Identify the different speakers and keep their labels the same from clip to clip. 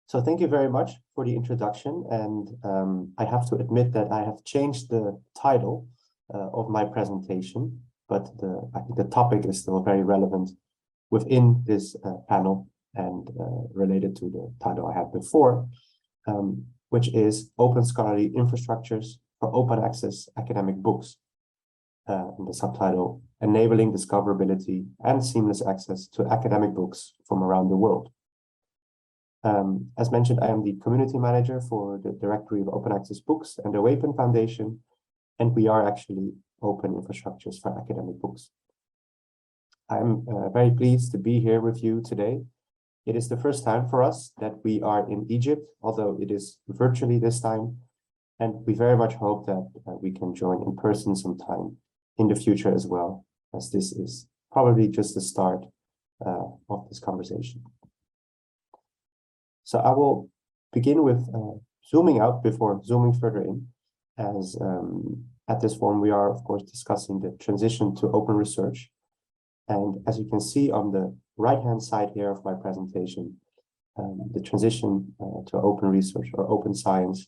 Speaker 1: So thank you very much for the introduction, and I have to admit that I have changed the title of my presentation, but I think the topic is still very relevant within this panel and related to the title I had before, which is Open Scholarly Infrastructures for Open Access Academic Books, and the subtitle, Enabling Discoverability and Seamless Access to Academic Books from Around the World. As mentioned, I am the community manager for the Directory of Open Access Books and the OAPEN Foundation, and we are actually open infrastructures for academic books. I'm very pleased to be here with you today. It is the first time for us that we are in Egypt, although it is virtually this time, and we very much hope that we can join in person sometime in the future as well, as this is probably just the start of this conversation. So I will begin with zooming out before zooming further in, as at this forum we are, of course, discussing the transition to open research. And as you can see on the right-hand side here of my presentation, the transition to open research or open science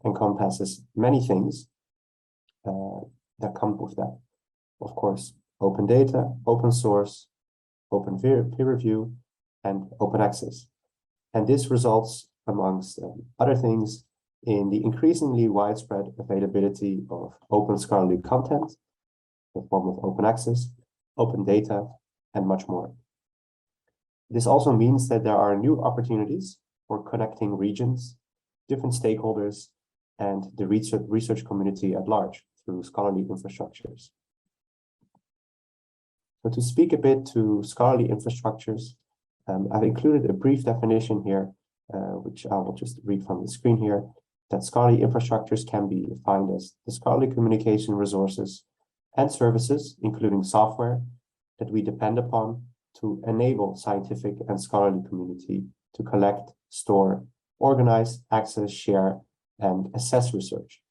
Speaker 1: encompasses many things that come with that. Of course, open data, open source, open peer review, and open access. And this results, amongst other things, in the increasingly widespread availability of open scholarly content in the form of open access, open data, and much more. This also means that there are new opportunities for connecting regions, different stakeholders, and the research community at large through scholarly infrastructures. So to speak a bit to scholarly infrastructures, I've included a brief definition here, which I will just read from the screen here, that scholarly infrastructures can be defined as the scholarly communication resources and services, including software, that we depend upon to enable scientific and scholarly community to collect, store, organize, access, share, and assess research.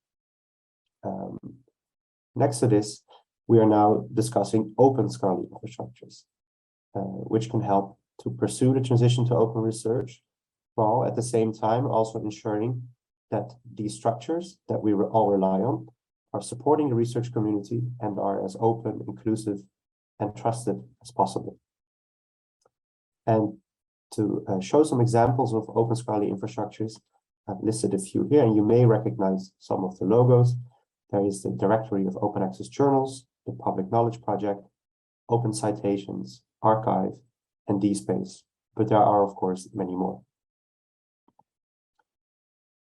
Speaker 1: Next to this, we are now discussing open scholarly infrastructures, which can help to pursue the transition to open research, while at the same time also ensuring that these structures that we all rely on are supporting the research community and are as open, inclusive, and trusted as possible. And to show some examples of open scholarly infrastructures, I've listed a few here, and you may recognize some of the logos. There is the Directory of Open Access Journals, the Public Knowledge Project, Open Citations, Archive, and DSpace, but there are, of course, many more.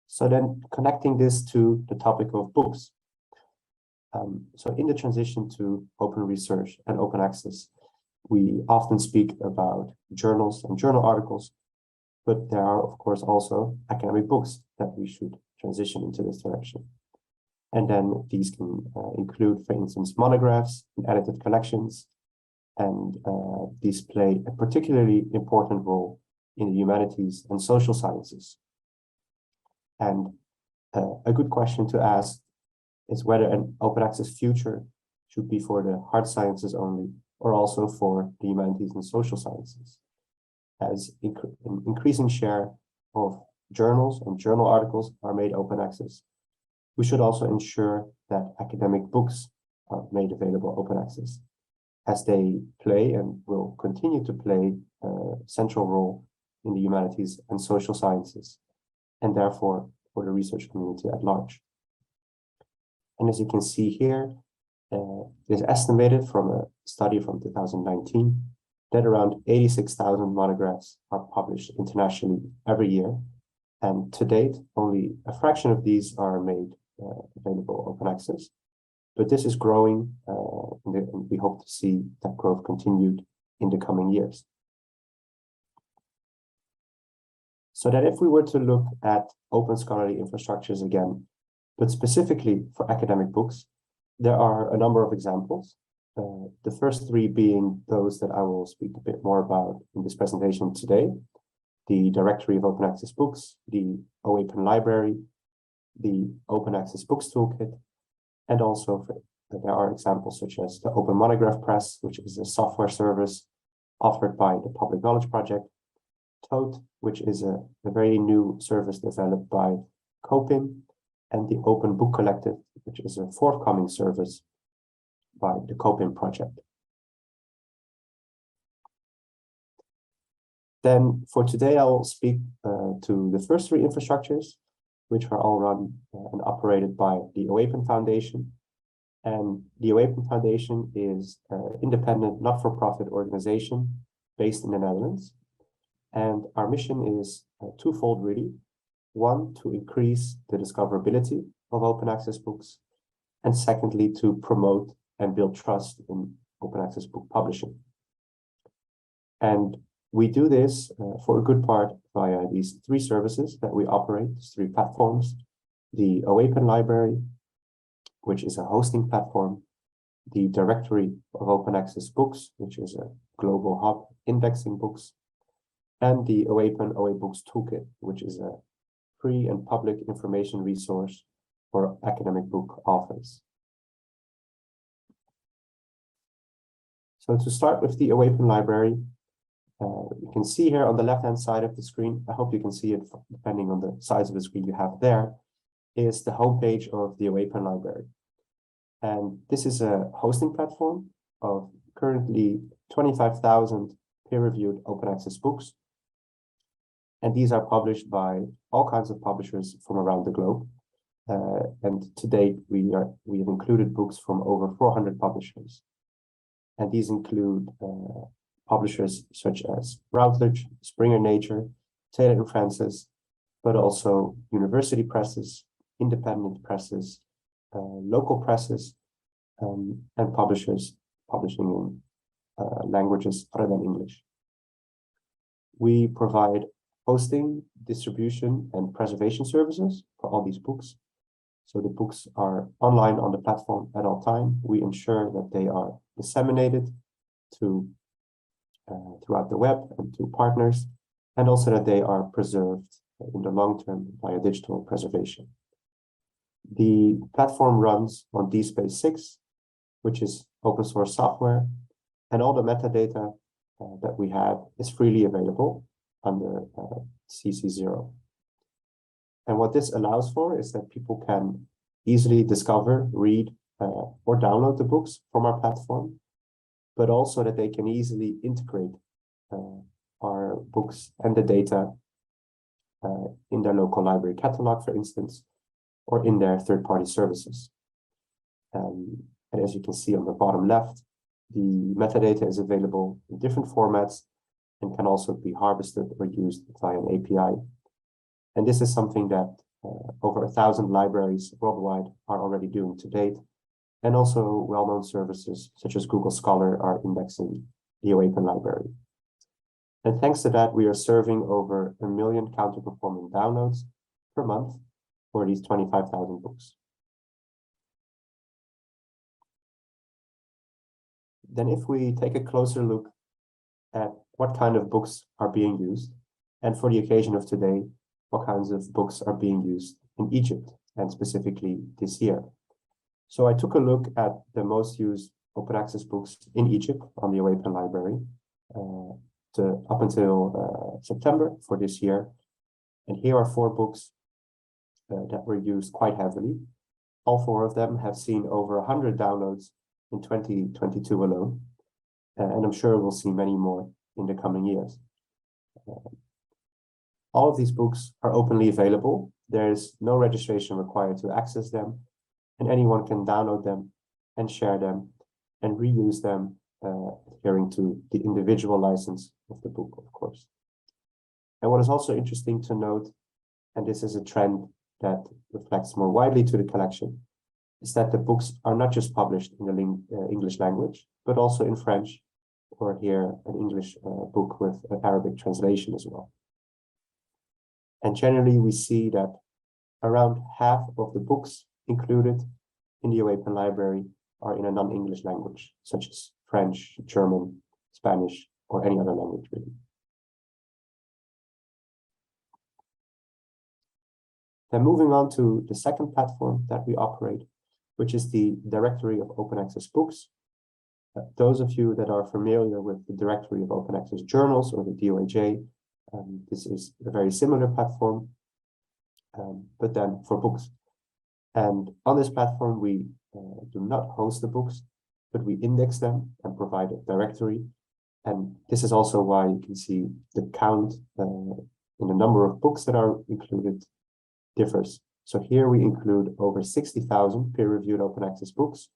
Speaker 1: So then connecting this to the topic of books. So in the transition to open research and open access, we often speak about journals and journal articles, but there are, of course, also academic books that we should transition into this direction. And then these can include, for instance, monographs and edited collections, and these play a particularly important role in the humanities and social sciences. And a good question to ask is whether an open access future should be for the hard sciences only, or also for the humanities and social sciences. As an increasing share of journals and journal articles are made open access, we should also ensure that academic books are made available open access, as they play and will continue to play a central role in the humanities and social sciences, and therefore for the research community at large. And as you can see here, it is estimated from a study from 2019 that around 86,000 monographs are published internationally every year. And to date, only a fraction of these are made available open access. But this is growing, and we hope to see that growth continued in the coming years. So that if we were to look at open scholarly infrastructures again, but specifically for academic books, there are a number of examples. The first three being those that I will speak a bit more about in this presentation today: the Directory of Open Access Books, the OAPEN Library, the Open Access Books Toolkit, and also there are examples such as the Open Monograph Press, which is a software service offered by the Public Knowledge Project, Tote, which is a very new service developed by COPIN, and the Open Book Collective, which is a forthcoming service by the COPIN project. Then for today, I will speak to the first three infrastructures, which are all run and operated by the OAPEN Foundation. And the OAPEN Foundation is an independent, not-for-profit organization based in the Netherlands. And our mission is twofold, really. One, to increase the discoverability of open access books. And secondly, to promote and build trust in open access book publishing. And we do this for a good part via these three services that we operate, these three platforms: the OAPEN Library, which is a hosting platform; the Directory of Open Access Books, which is a global hub indexing books; and the OAPEN OA Books Toolkit, which is a free and public information resource for academic book authors. So to start with the OAPEN Library, you can see here on the left-hand side of the screen, I hope you can see it depending on the size of the screen you have there, is the homepage of the OAPEN Library. And this is a hosting platform of currently 25,000 peer-reviewed open access books. And these are published by all kinds of publishers from around the globe. And to date, we have included books from over 400 publishers. And these include publishers such as Routledge, Springer Nature, Taylor & Francis, but also university presses, independent presses, local presses, and publishers publishing in languages other than English. We provide hosting, distribution, and preservation services for all these books. So the books are online on the platform at all time. We ensure that they are disseminated to throughout the web and to partners, and also that they are preserved in the long term via digital preservation. The platform runs on DSpace 6, which is open source software, and all the metadata that we have is freely available under CC0. And what this allows for is that people can easily discover, read, or download the books from our platform, but also that they can easily integrate our books and the data in their local library catalog, for instance, or in their third-party services. And as you can see on the bottom left, the metadata is available in different formats and can also be harvested or used via an API. And this is something that over 1,000 libraries worldwide are already doing to date. And also well-known services such as Google Scholar are indexing the OAPEN Library. And thanks to that, we are serving over 1 million counter-performing downloads per month for these 25,000 books. Then if we take a closer look at what kind of books are being used, and for the occasion of today, what kinds of books are being used in Egypt, and specifically this year. So I took a look at the most used open access books in Egypt on the OAPEN Library up until September for this year. And here are 4 books that were used quite heavily. All 4 of them have seen over 100 downloads in 2022 alone. And I'm sure we'll see many more in the coming years. All of these books are openly available. There is no registration required to access them, and anyone can download them and share them and reuse them, adhering to the individual license of the book, of course. And what is also interesting to note, and this is a trend that reflects more widely to the collection, is that the books are not just published in the English language, but also in French, or here an English book with an Arabic translation as well. And generally, we see that around half of the books included in the OAPEN Library are in a non-English language, such as French, German, Spanish, or any other language, really. Then moving on to the second platform that we operate, which is the Directory of Open Access Books. Those of you that are familiar with the Directory of Open Access Journals, or the DOAJ, This is a very similar platform, but then for books. And on this platform, we do not host the books, but we index them and provide a directory. And this is also why you can see the count in the number of books that are included differs. So here we include over 60,000 peer-reviewed open access books,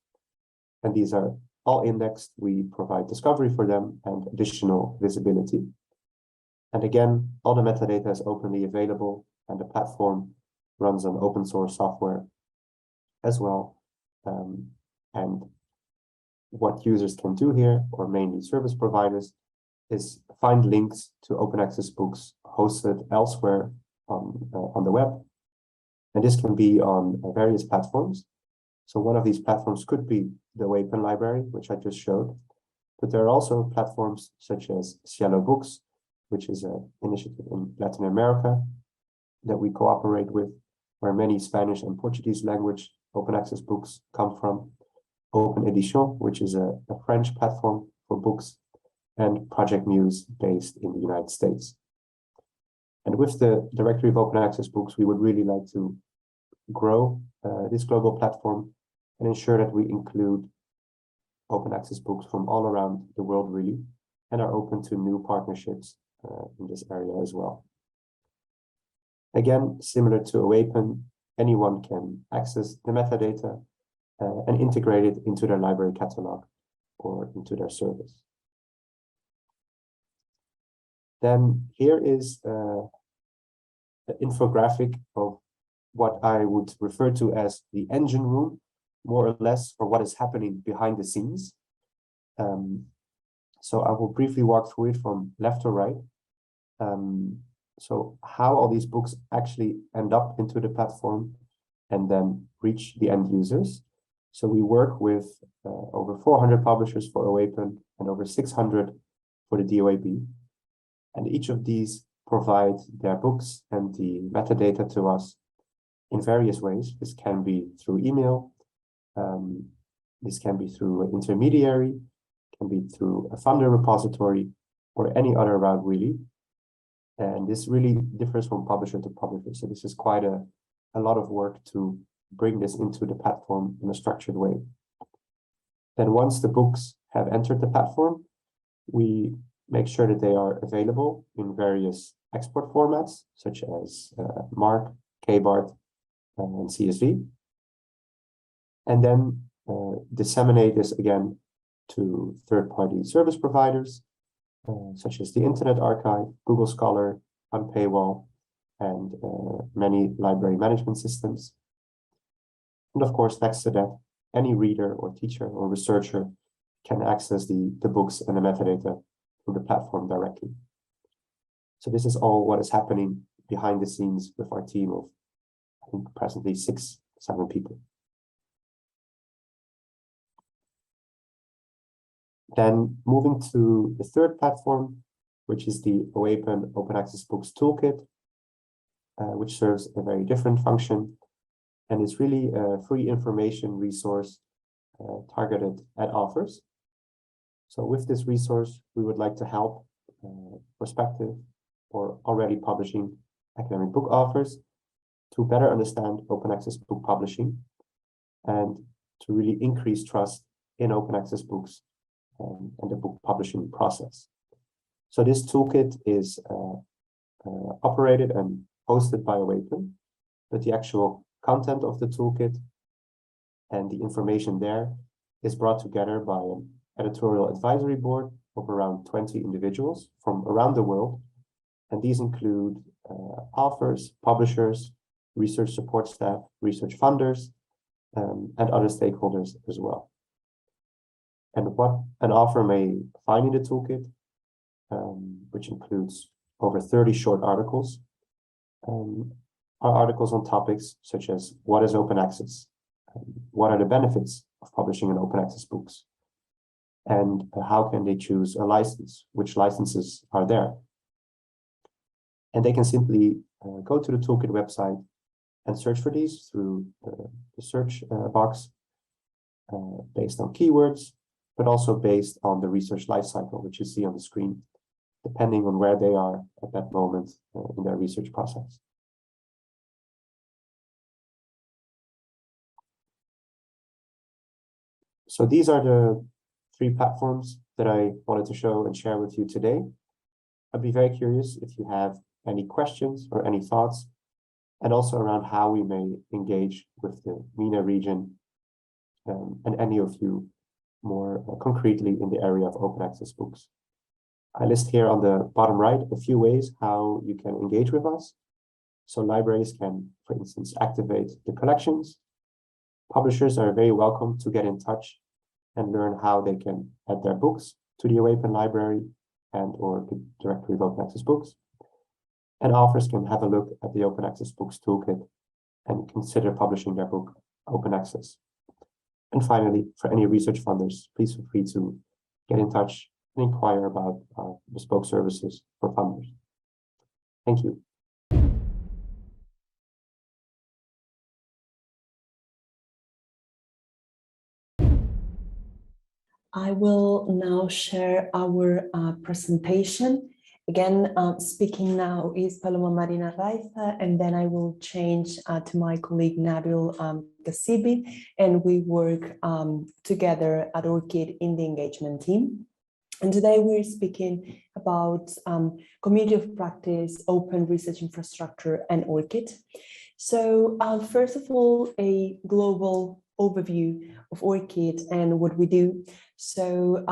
Speaker 1: and these are all indexed. We provide discovery for them and additional visibility. And again, all the metadata is openly available, and the platform runs on open source software as well. And what users can do here, or mainly service providers, is find links to open access books hosted elsewhere on the web. And this can be on various platforms. So one of these platforms could be the OAPEN library, which I just showed. But there are also platforms such as Cielo Books, which is an initiative in Latin America that we cooperate with, where many Spanish and Portuguese language open access books come from. Open Edition, which is a French platform for books, and Project Muse based in the United States. And with the directory of open access books, we would really like to grow this global platform and ensure that we include open access books from all around the world, really, and are open to new partnerships in this area as well. Again, similar to OAPEN, anyone can access the metadata and integrate it into their library catalog or into their service. Then here is an infographic of what I would refer to as the engine room, more or less, for what is happening behind the scenes. So I will briefly walk through it from left to right. So how all these books actually end up into the platform and then reach the end users. So we work with over 400 publishers for OAPEN and over 600 for the DOAB. And each of these provide their books and the metadata to us in various ways. This can be through email, this can be through an intermediary, can be through a funder repository, or any other route, really. And this really differs from publisher to publisher. So this is quite a lot of work to bring this into the platform in a structured way. Then once the books have entered the platform, we make sure that they are available in various export formats, such as MARC, KBART, and CSV. And then disseminate this again to third-party service providers, such as the Internet Archive, Google Scholar, Unpaywall, and many library management systems. And of course, next to that, any reader or teacher or researcher can access the books and the metadata through the platform directly. So this is all what is happening behind the scenes with our team of, I think, presently 6-7 people. Then moving to the third platform, which is the OAPEN Open Access Books Toolkit, which serves a very different function. And it's really a free information resource targeted at authors. So with this resource, we would like to help prospective or already publishing academic book authors to better understand open access book publishing and to really increase trust in open access books and the book publishing process. So this toolkit is operated and hosted by OAPEN, but the actual content of the toolkit and the information there is brought together by an editorial advisory board of around 20 individuals from around the world. And these include authors, publishers, research support staff, research funders, and other stakeholders as well. And what an author may find in the toolkit, which includes over 30 short articles, are articles on topics such as what is open access, what are the benefits of publishing in open access books, and how can they choose a license, which licenses are there. And they can simply go to the toolkit website and search for these through the search box based on keywords, but also based on the research lifecycle, which you see on the screen. depending on where they are at that moment in their research process. So these are the 3 platforms that I wanted to show and share with you today. I'd be very curious if you have any questions or any thoughts, and also around how we may engage with the MENA region and any of you more concretely in the area of open access books. I list here on the bottom right a few ways how you can engage with us. So libraries can, for instance, activate the collections. Publishers are very welcome to get in touch and learn how they can add their books to the OAPEN library and or the directory of open access books. And authors can have a look at the open access books toolkit and consider publishing their book open access. And finally, for any research funders, please feel free to get in touch and inquire about bespoke services for funders. Thank you.
Speaker 2: I will now share our presentation. Again, speaking now is Paloma Marín-Arraiza, and then I will change to my colleague Nabil Ksibi, and we work together at ORCiD in the engagement team. And today we're speaking about community of practice, open research infrastructure, and ORCiD. So first of all, a global overview of ORCiD and what we do. So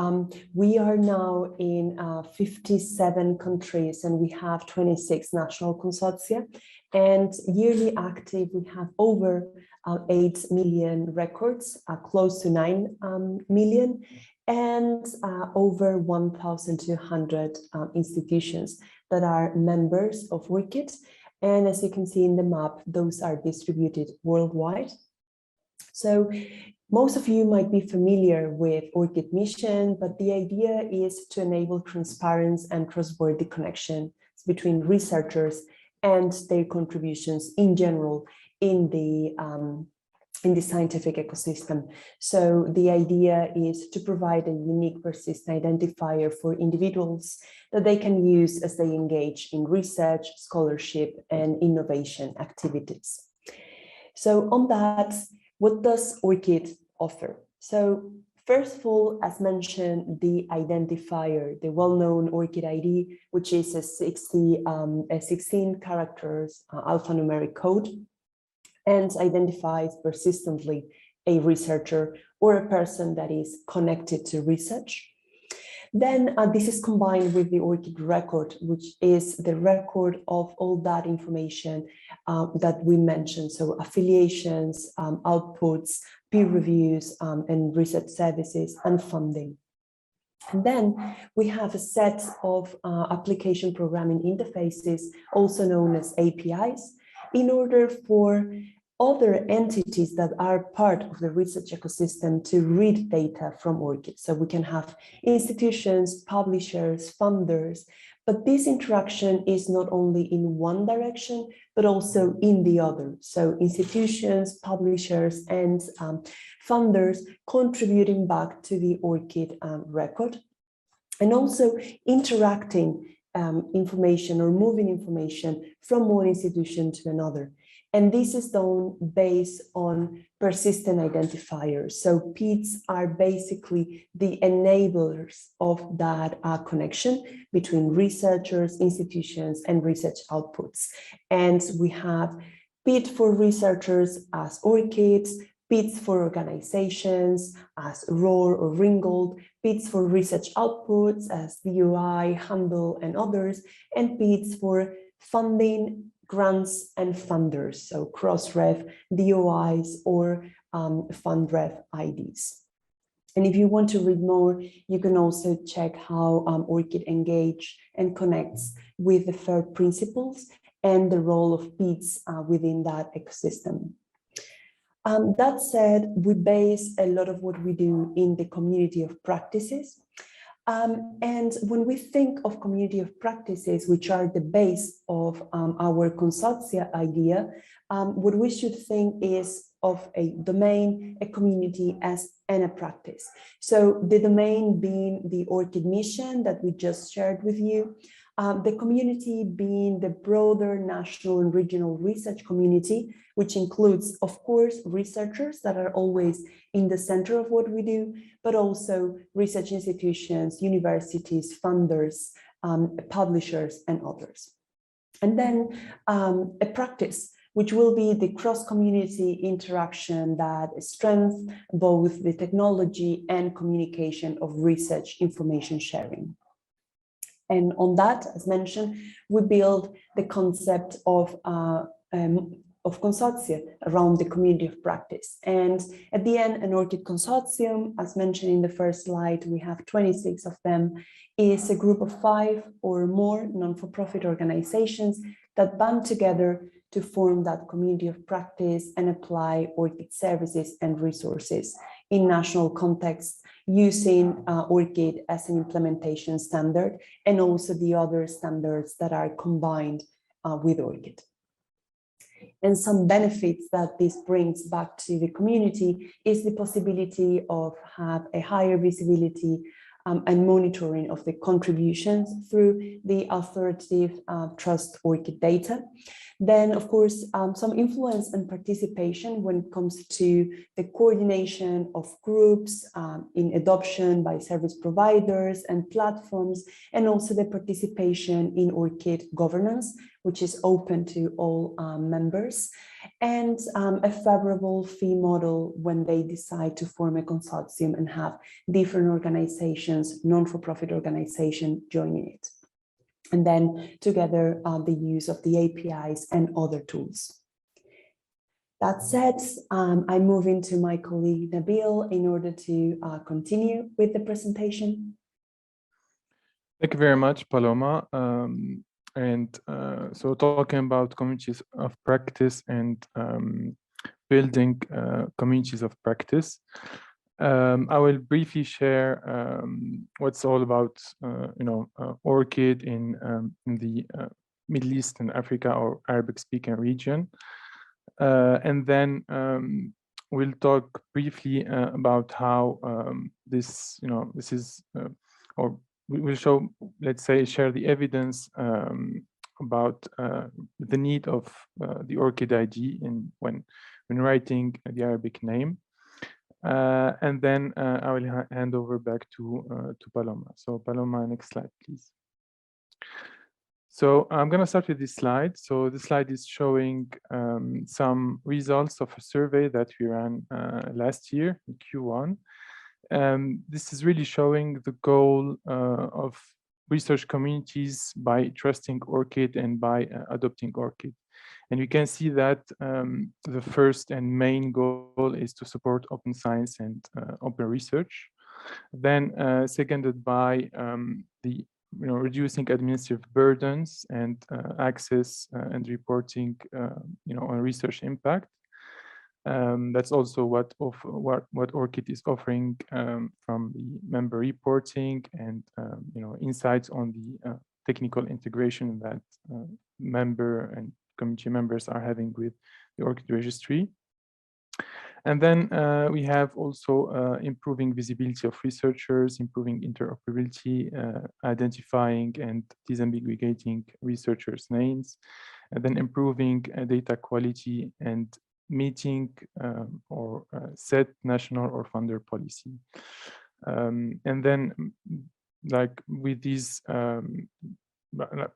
Speaker 2: we are now in 57 countries, and we have 26 national consortia, and yearly active, we have over 8 million records, close to 9 million, and over 1,200 institutions that are members of ORCiD. And as you can see in the map, those are distributed worldwide. So most of you might be familiar with ORCiD mission, but the idea is to enable transparent and trustworthy connection between researchers and their contributions in general in the scientific ecosystem. So the idea is to provide a unique persistent identifier for individuals that they can use as they engage in research, scholarship, and innovation activities. So on that, what does ORCiD offer? So first of all, as mentioned, the identifier, the well-known ORCiD ID, which is a 16 characters alphanumeric code, and identifies persistently a researcher or a person that is connected to research. Then this is combined with the ORCiD record, which is the record of all that information that we mentioned. So affiliations, outputs, peer reviews, and research services and funding. And then we have a set of application programming interfaces, also known as APIs, in order for other entities that are part of the research ecosystem to read data from ORCiD. So we can have institutions, publishers, funders, but this interaction is not only in one direction, but also in the other. So institutions, publishers, and funders contributing back to the ORCiD record, and also interacting information or moving information from one institution to another. And this is done based on persistent identifiers. So PIDs are basically the enablers of that connection between researchers, institutions, and research outputs. And we have PID for researchers as ORCiD, PIDs for organizations as ROR or Ringgold, PIDs for research outputs as DOI, Handle, and others, and PIDs for funding, grants, and funders, so Crossref, DOIs, or FundRef IDs. And if you want to read more, you can also check how ORCiD engage and connects with the FAIR principles and the role of PIDs within that ecosystem. That said, we base a lot of what we do in the community of practices. And when we think of community of practices, which are the base of our consortia idea, what we should think is of a domain, a community, and a practice. So the domain being the ORCiD mission that we just shared with you, the community being the broader national and regional research community, which includes, of course, researchers that are always in the center of what we do, but also research institutions, universities, funders, publishers, and others. And then a practice, which will be the cross-community interaction that strengthens both the technology and communication of research information sharing. And on that, as mentioned, we build the concept of consortia around the community of practice. And at the end, an ORCiD consortium, as mentioned in the first slide, we have 26 of them, is a group of 5 or more non-for-profit organizations that band together to form that community of practice and apply ORCiD services and resources in national context, using ORCiD as an implementation standard, and also the other standards that are combined with ORCiD. And some benefits that this brings back to the community is the possibility of have a higher visibility and monitoring of the contributions through the authoritative trust ORCiD data. Then, of course, some influence and participation when it comes to the coordination of groups in adoption by service providers and platforms, and also the participation in ORCiD governance, which is open to all members, and a favorable fee model when they decide to form a consortium and have different organizations, non-for-profit organizations joining it. And then together, the use of the APIs and other tools. That said, I move into my colleague Nabil in order to continue with the presentation.
Speaker 3: Thank you very much, Paloma. So talking about communities of practice and building communities of practice, I will briefly share what's all about, ORCiD in the Middle East and Africa or Arabic-speaking region, and then we'll talk briefly about how this, this is, or we will show, let's say, share the evidence about the need of the ORCiD ID when writing the Arabic name. And then I will hand over back to Paloma. So Paloma, next slide, please. So I'm going to start with this slide. So this slide is showing some results of a survey that we ran last year in Q1. This is really showing the goal of research communities by trusting ORCiD and by adopting ORCiD. And you can see that the first and main goal is to support open science and open research. Then seconded by the reducing administrative burdens and access and reporting on research impact. That's also what ORCiD is offering from the member reporting and insights on the technical integration that member and community members are having with the ORCiD registry. And then we have also improving visibility of researchers, improving interoperability, identifying and disambiguating researchers' names, and then improving data quality and meeting or set national or funder policy. And then, like with these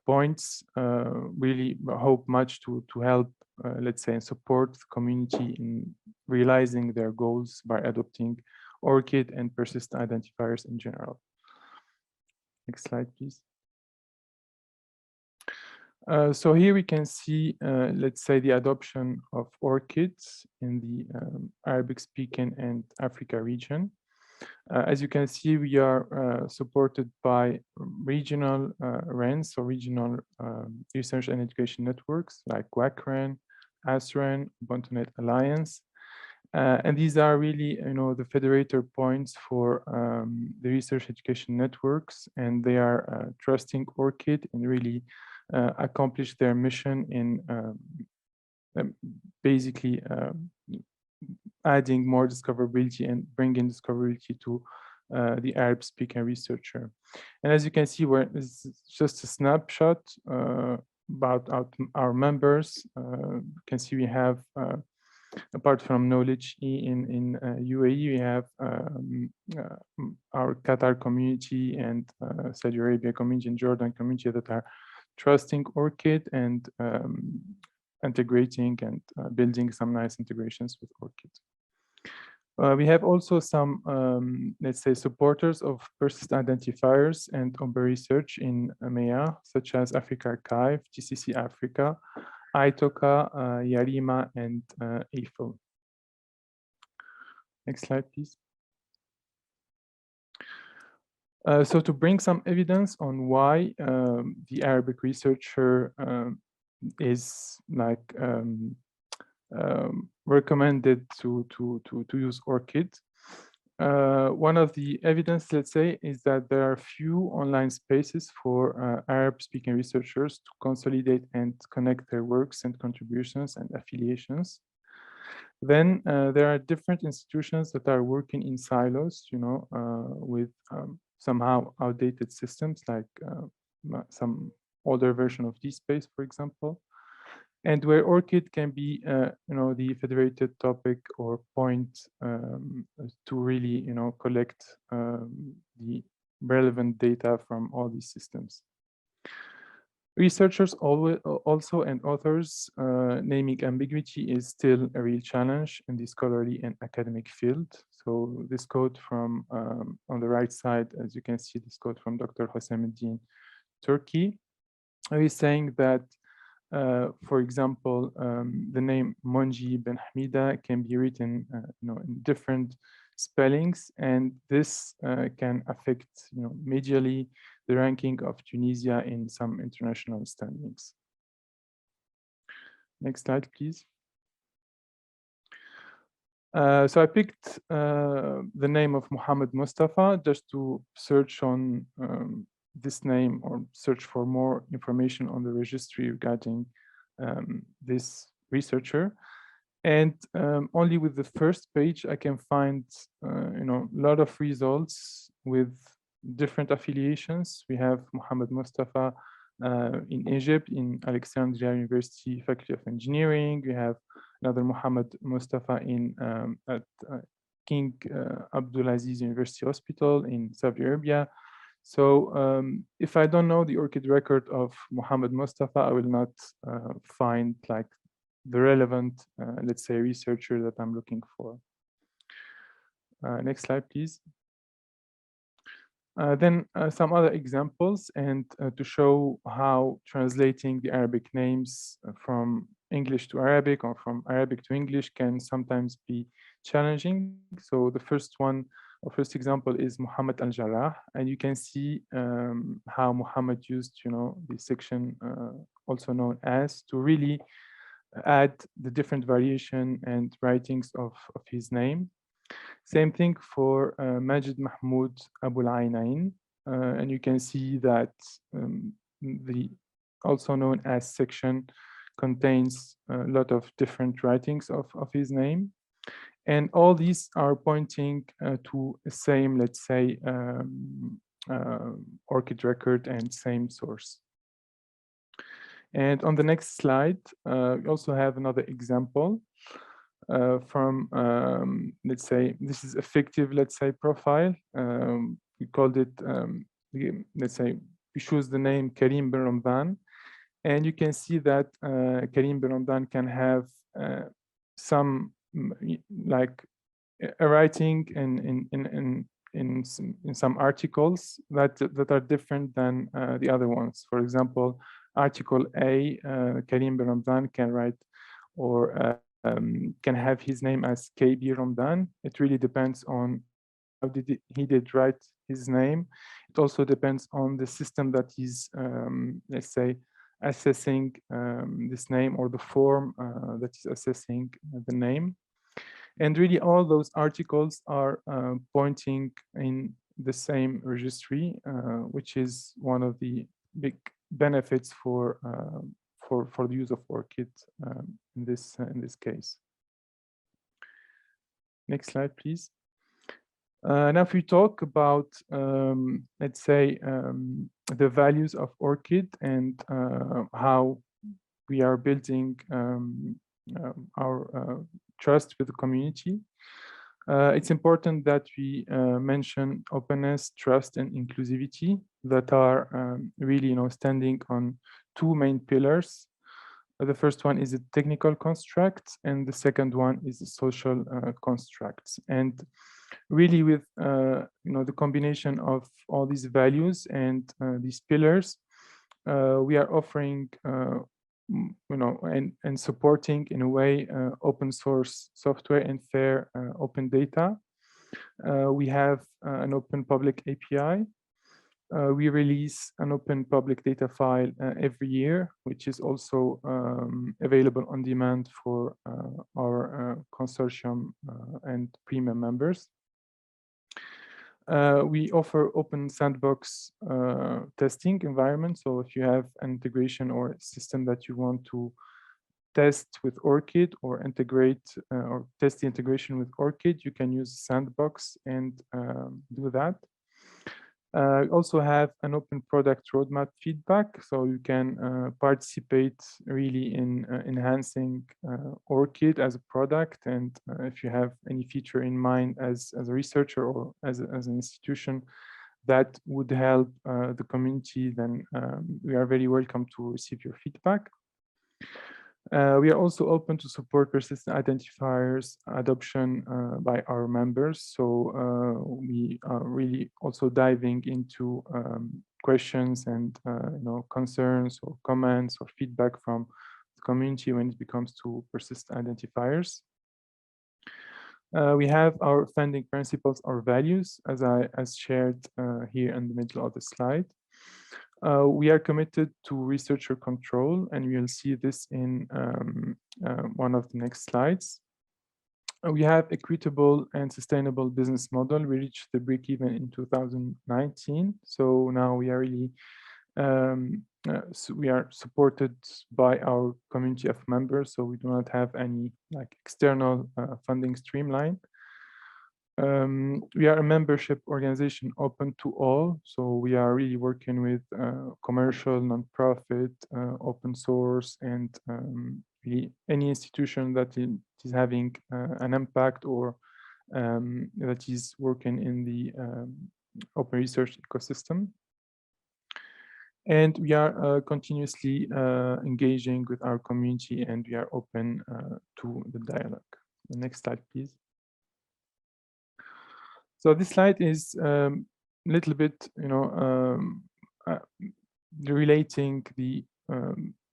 Speaker 3: points, really hope much to help, let's say, and support the community in realizing their goals by adopting ORCiD and persistent identifiers in general. Next slide, please. So here we can see, let's say, the adoption of ORCiD in the Arabic-speaking and Africa region. As you can see, we are supported by regional RANs, so regional research and education networks like WACRAN, ASRAN, UbuntuNet Alliance. And these are really, the federator points for the research education networks, and they are trusting ORCiD and really accomplish their mission in basically adding more discoverability and bringing discoverability to the Arab-speaking researcher. And as you can see, this is just a snapshot about our members. You can see we have, apart from Knowledge E in UAE, we have our Qatar community and Saudi Arabia community and Jordan community that are trusting ORCiD and integrating and building some nice integrations with ORCiD. We have also some, let's say, supporters of persistent identifiers and open research in MENA, such as Africa Archive, GCC Africa, ITOCA, Yarima, and AFL. Next slide, please. So to bring some evidence on why the Arabic researcher is like recommended to use ORCiD. One of the evidence, let's say, is that there are few online spaces for Arab-speaking researchers to consolidate and connect their works and contributions and affiliations. Then there are different institutions that are working in silos, with somehow outdated systems, like some older version of DSpace, for example, and where ORCiD can be, the federated topic or point to really, collect the relevant data from all these systems. Researchers also and authors naming ambiguity is still a real challenge in the scholarly and academic field. So this quote from on the right side, as you can see, this quote from Dr. Hossemuddin, Turkey, he's saying that, for example, the name Monji Ben Hamida can be written, in different spellings, and this can affect, majorly the ranking of Tunisia in some international standings. Next slide, please. So I picked the name of Mohammed Mustafa just to search on this name or search for more information on the registry regarding this researcher. And only with the first page, I can find, a lot of results with different affiliations. We have Mohammed Mustafa in Egypt, in Alexandria University Faculty of Engineering. We have another Mohammed Mustafa in at King Abdulaziz University Hospital in Saudi Arabia. So if I don't know the ORCiD record of Mohammed Mustafa, I will not find like the relevant, let's say, researcher that I'm looking for. Next slide, please. Then some other examples, and to show how translating the Arabic names from English to Arabic or from Arabic to English can sometimes be challenging. So the first example is Muhammad al-Jarrah, and you can see how Muhammad used, the section also known as to really add the different variation and writings of his name. Same thing for Majid Mahmoud Abu al-Ainain, and you can see that the also known as section contains a lot of different writings of his name. And all these are pointing to the same, let's say, ORCiD record and same source. And on the next slide, we also have another example from, let's say, this is a fictive, let's say, profile. We called it, let's say, we choose the name Karim bin Ramadan. And you can see that Karim bin Ramadan can have some, like, a writing in some articles that are different than the other ones. For example, Article A, Karim bin Ramadan can write or can have his name as KB Ramadan. It really depends on how he did write his name. It also depends on the system that he's, let's say, assessing this name, or the form that is assessing the name. And really all those articles are pointing in the same registry, which is one of the big benefits for the use of ORCiD in this case. Next slide, please. Now, if we talk about, let's say, the values of ORCiD and how we are building our trust with the community, it's important that we mention openness, trust, and inclusivity that are really, standing on two main pillars. The first one is a technical construct, and the second one is a social constructs. And really, with the combination of all these values and these pillars, we are offering and supporting in a way open source software and fair open data. We have an open public API. We release an open public data file every year, which is also available on demand for our consortium and premium members. We offer open sandbox testing environment. So if you have an integration or a system that you want to test with ORCiD or integrate or test the integration with ORCiD, you can use Sandbox and do that. We also have an open product roadmap feedback, so you can participate really in enhancing ORCiD as a product. And if you have any feature in mind as a researcher or as an institution that would help the community, then we are very welcome to receive your feedback. We are also open to support persistent identifiers adoption by our members. So we are really also diving into questions and concerns or comments or feedback from the community when it comes to persistent identifiers. We have our founding principles or values, as shared here in the middle of the slide. We are committed to researcher control, and we will see this in one of the next slides. We have equitable and sustainable business model. We reached the break-even in 2019, so now we are really so we are supported by our community of members, so we do not have any external funding streamline. We are a membership organization open to all, so we are really working with commercial, nonprofit, open source, and really any institution that is having an impact or that is working in the open research ecosystem. And we are continuously engaging with our community, and we are open to the dialogue. The next slide, please. So this slide is a little bit, relating the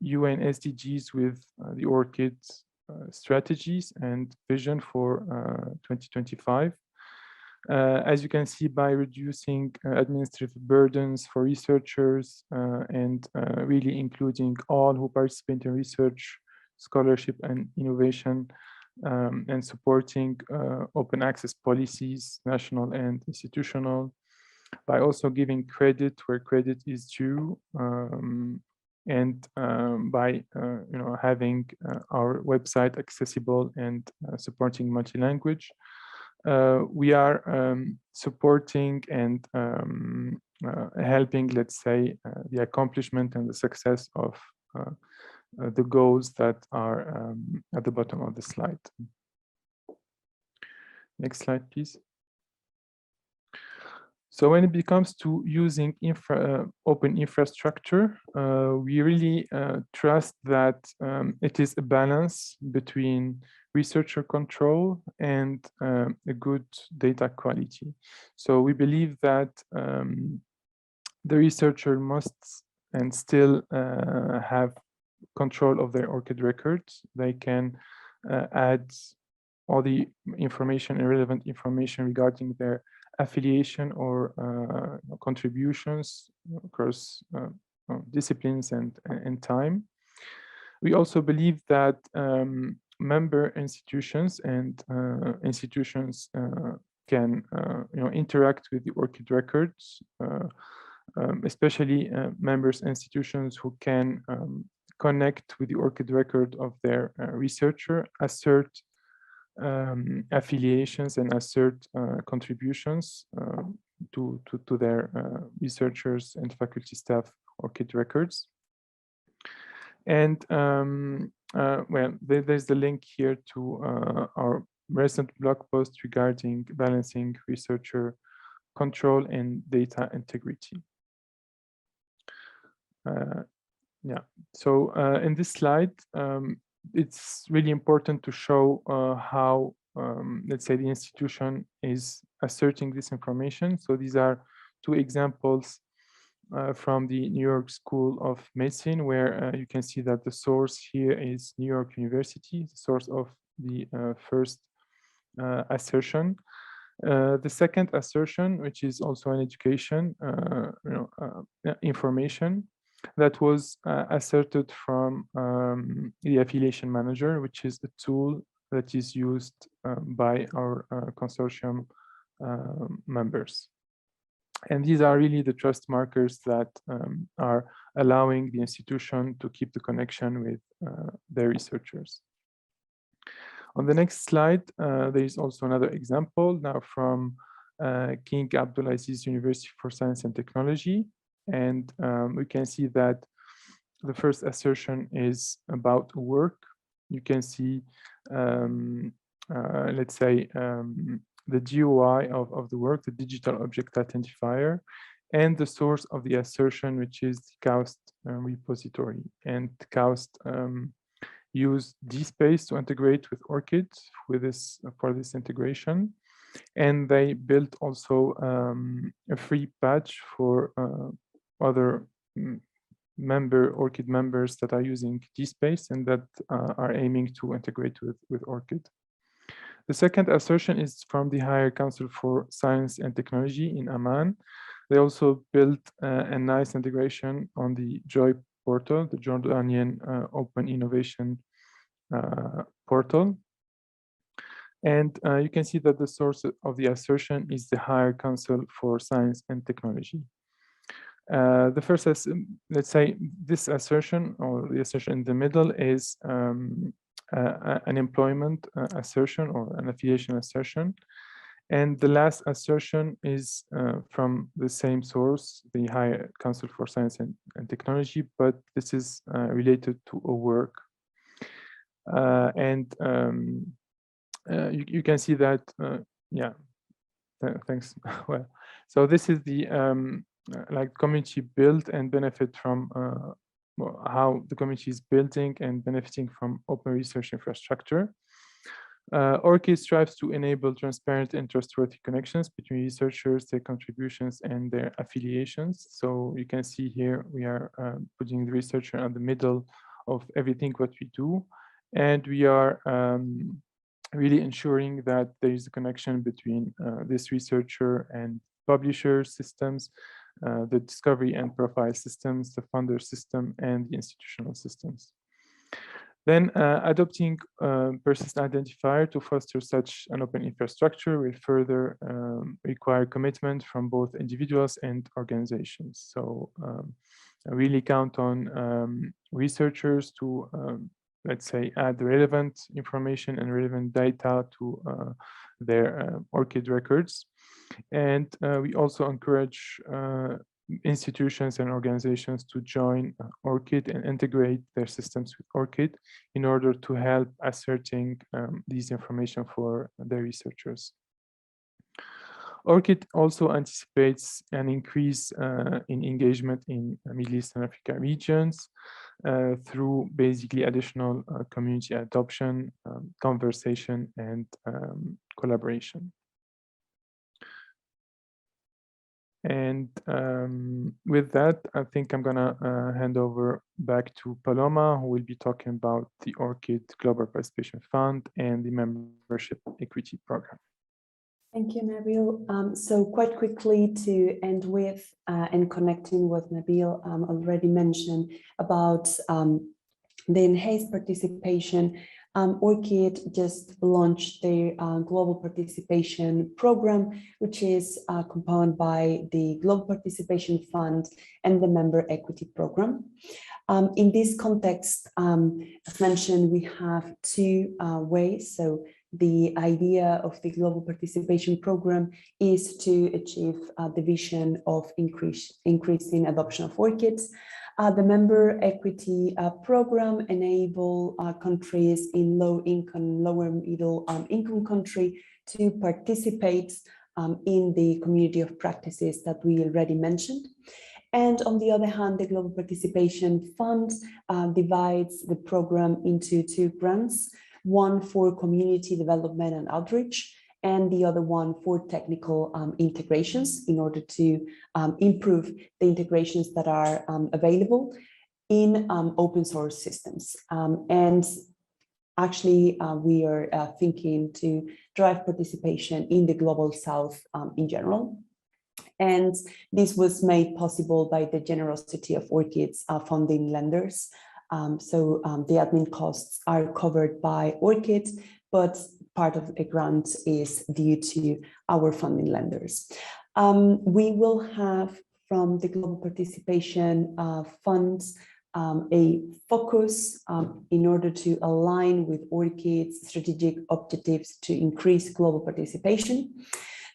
Speaker 3: UN SDGs with the ORCiD strategies and vision for 2025. As you can see, by reducing administrative burdens for researchers and really including all who participate in research, scholarship, and innovation, and supporting open access policies, national and institutional, by also giving credit where credit is due, and by having our website accessible and supporting multi-language. We are supporting and helping, let's say, the accomplishment and the success of the goals that are at the bottom of the slide. Next slide, please. So when it comes to using open infrastructure, we really trust that it is a balance between researcher control and a good data quality. So we believe that the researcher must and still have control of their ORCiD records. They can add all the information and relevant information regarding their affiliation or contributions across disciplines and time. We also believe that member institutions, and institutions can interact with the ORCiD records, especially members institutions who can connect with the ORCiD record of their researcher, assert affiliations and assert contributions to their researchers and faculty staff ORCiD records. And well, there's the link here to our recent blog post regarding balancing researcher control and data integrity. Yeah, so in this slide, it's really important to show how, let's say, the institution is asserting this information. So these are two examples from the New York School of Medicine, where you can see that the source here is New York University, the source of the first assertion. The second assertion, which is also an education information, that was asserted from the affiliation manager, which is a tool that is used by our consortium members. And these are really the trust markers that are allowing the institution to keep the connection with their researchers. On the next slide, there is also another example now from King Abdulaziz University for Science and Technology. And we can see that the first assertion is about work. You can see, let's say, the GUI of the work, the digital object identifier, and the source of the assertion, which is the KAUST repository. And KAUST used DSpace to integrate with ORCiD for this integration. And they built also a free patch for other ORCiD members that are using DSpace and that are aiming to integrate with ORCiD. The second assertion is from the Higher Council for Science and Technology in Amman. They also built a nice integration on the JOI portal, the Jordanian Open Innovation portal. And you can see that the source of the assertion is the Higher Council for Science and Technology. The first, let's say, this assertion, or the assertion in the middle, is an employment assertion or an affiliation assertion. And the last assertion is from the same source, the Higher Council for Science and Technology, but this is related to a work. You can see that, yeah, thanks. Well, so this is the like community build and benefit from how the community is building and benefiting from open research infrastructure. ORCiD strives to enable transparent and trustworthy connections between researchers, their contributions, and their affiliations. So you can see here we are putting the researcher in the middle of everything what we do. And we are really ensuring that there is a connection between this researcher and publisher systems, the discovery and profile systems, the funder system, and the institutional systems. Then adopting persistent identifier to foster such an open infrastructure will further require commitment from both individuals and organizations. So I really count on researchers to, let's say, add relevant information and relevant data to their ORCiD records. And we also encourage institutions and organizations to join ORCiD and integrate their systems with ORCiD in order to help asserting these information for their researchers. ORCiD also anticipates an increase in engagement in Middle East and Africa regions through basically additional community adoption, conversation, and collaboration. And with that, I think I'm gonna hand over back to Paloma, who will be talking about the ORCiD Global Participation Fund and the Membership Equity Program.
Speaker 2: Thank you, Nabil. So quite quickly to end with and connecting what Nabil already mentioned about the enhanced participation ORCiD just launched their global participation program, which is compounded by the Global Participation Fund and the Member Equity Program. In this context, as mentioned, we have two ways. So the idea of the Global Participation Program is to achieve the vision of increasing adoption of ORCiDs. The Member Equity Program enable countries in low income, lower middle income country to participate in the community of practices that we already mentioned. And on the other hand, the Global Participation Fund divides the program into two grants, one for community development and outreach, and the other one for technical integrations in order to improve the integrations that are available in open source systems. And actually, we are thinking to drive participation in the Global South in general. And this was made possible by the generosity of ORCiD's funding lenders. So the admin costs are covered by ORCiD, but part of the grant is due to our funding lenders. We will have from the Global Participation Funds a focus in order to align with ORCiD's strategic objectives to increase global participation.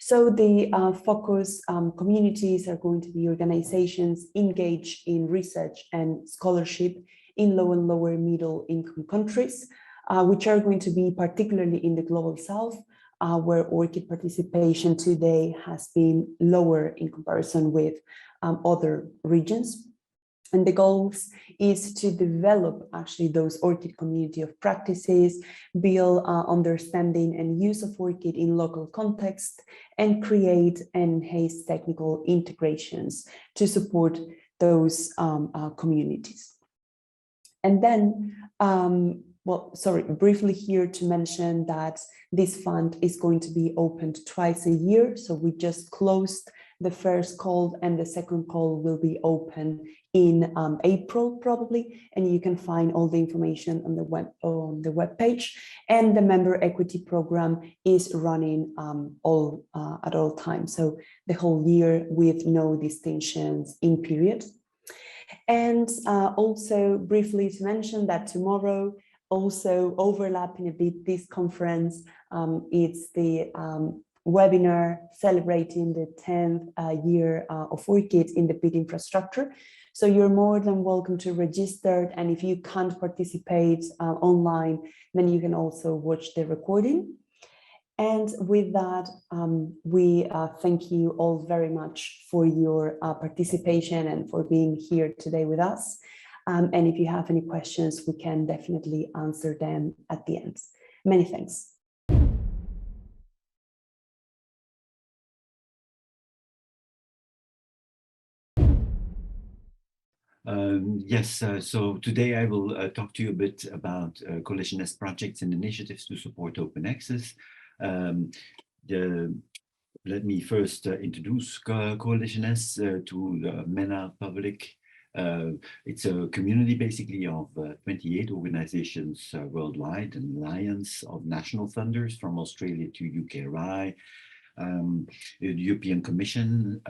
Speaker 2: So the focus communities are going to be organizations engaged in research and scholarship in low and lower middle income countries, which are going to be particularly in the Global South, where ORCiD participation today has been lower in comparison with other regions. And the goals is to develop actually those ORCiD community of practices, build understanding and use of ORCiD in local context, and create and enhance technical integrations to support those communities. And then, briefly here to mention that this fund is going to be opened twice a year. So we just closed the first call and the second call will be open in April probably, and you can find all the information on the web page. And the Member Equity Program is running at all times, so the whole year with no distinctions in period. And also briefly to mention that tomorrow, also overlapping a bit this conference, it's the webinar celebrating the 10th year of ORCiD in the BID infrastructure. So you're more than welcome to register, and if you can't participate online, then you can also watch the recording. And with that, we thank you all very much for your participation and for being here today with us. And if you have any questions, we can definitely answer them at the end. Many thanks.
Speaker 4: Yes, so today I will talk to you a bit about Coalition S projects and initiatives to support open access. Let me first introduce Coalition S to the MENA public. It's a community basically of 28 organizations worldwide, an alliance of national funders from Australia to UKRI, the European Commission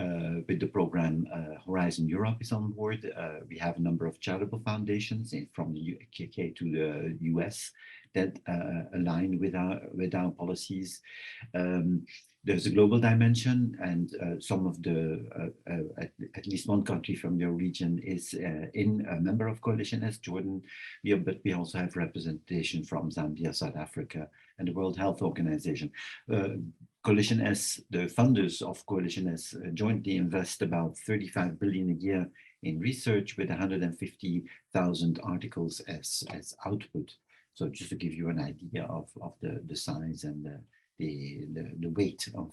Speaker 4: with the program Horizon Europe is on board. We have a number of charitable foundations from the UK to the US that align with our policies. There's a global dimension, and some of the, at least one country from your region is in a member of Coalition S, Jordan, but we also have representation from Zambia, South Africa, and the World Health Organization. Coalition S, the funders of Coalition S jointly invest about 35 billion a year in research with 150,000 articles as output. So just to give you an idea of the size and the weight of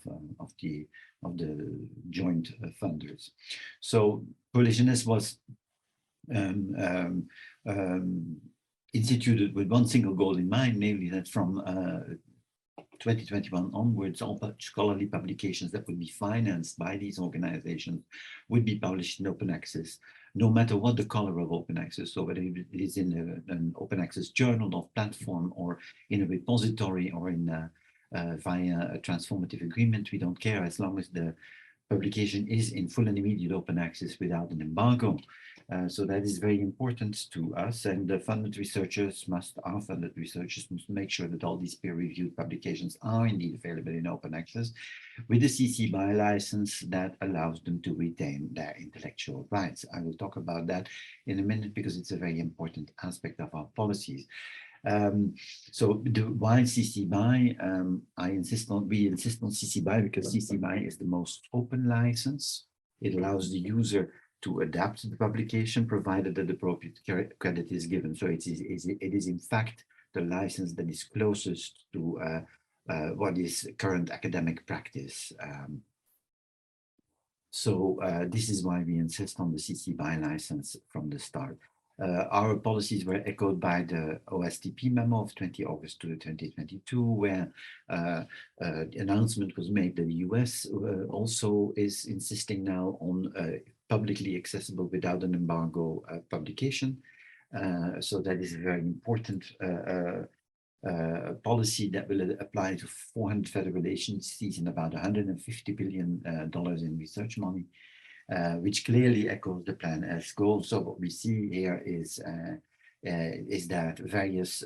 Speaker 4: the joint funders. So Coalition S was instituted with one single goal in mind, namely that from 2021 onwards, all scholarly publications that would be financed by these organizations would be published in open access, no matter what the color of open access, so whether it is in an open access journal or platform or in a repository or in via a transformative agreement, we don't care as long as the publication is in full and immediate open access without an embargo. So that is very important to us, and the our funded researchers must make sure that all these peer-reviewed publications are indeed available in open access with a CC BY license that allows them to retain their intellectual rights. I will talk about that in a minute because it's a very important aspect of our policies. So why CC BY? We insist on CC BY because CC BY is the most open license. It allows the user to adapt the publication provided that the appropriate credit is given. So it is in fact the license that is closest to what is current academic practice. This is why we insist on the CC BY license from the start. Our policies were echoed by the OSTP memo of 20 August 2022, where the announcement was made that the US also is insisting now on publicly accessible without an embargo publication. So that is a very important policy that will apply to 400 federal agencies and about $150 billion in research money. Which clearly echoes the Plan S goals. So what we see here is that various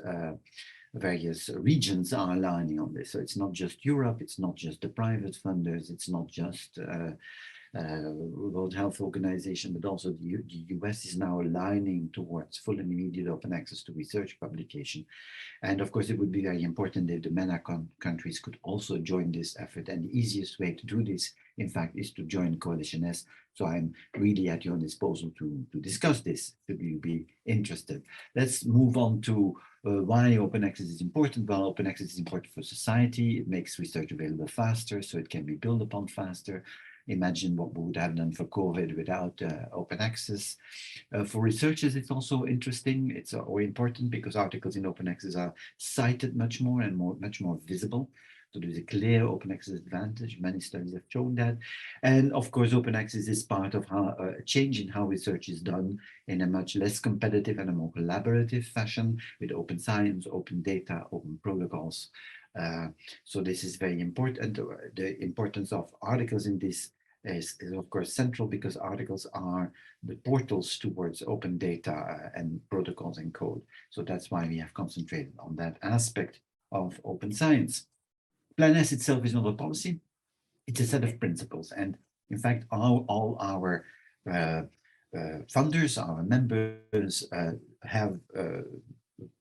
Speaker 4: regions are aligning on this. So it's not just Europe, it's not just the private funders, it's not just World Health Organization, but also the US is now aligning towards full and immediate open access to research publication. And of course, it would be very important if the MENA countries could also join this effort. And the easiest way to do this, in fact, is to join Coalition S. So I'm really at your disposal to discuss this, if you be interested. Let's move on to why open access is important. Well, open access is important for society. It makes research available faster, so it can be built upon faster. Imagine what we would have done for COVID without open access. For researchers, it's also interesting. It's or important because articles in open access are cited much more and much more visible. So there's a clear open access advantage. Many studies have shown that. And of course, open access is part of how, a change in how research is done in a much less competitive and a more collaborative fashion with open science, open data, open protocols. So this is very important. The importance of articles in this is of course central because articles are the portals towards open data and protocols and code. So that's why we have concentrated on that aspect of open science. Plan S itself is not a policy, it's a set of principles. And in fact, all our funders, our members have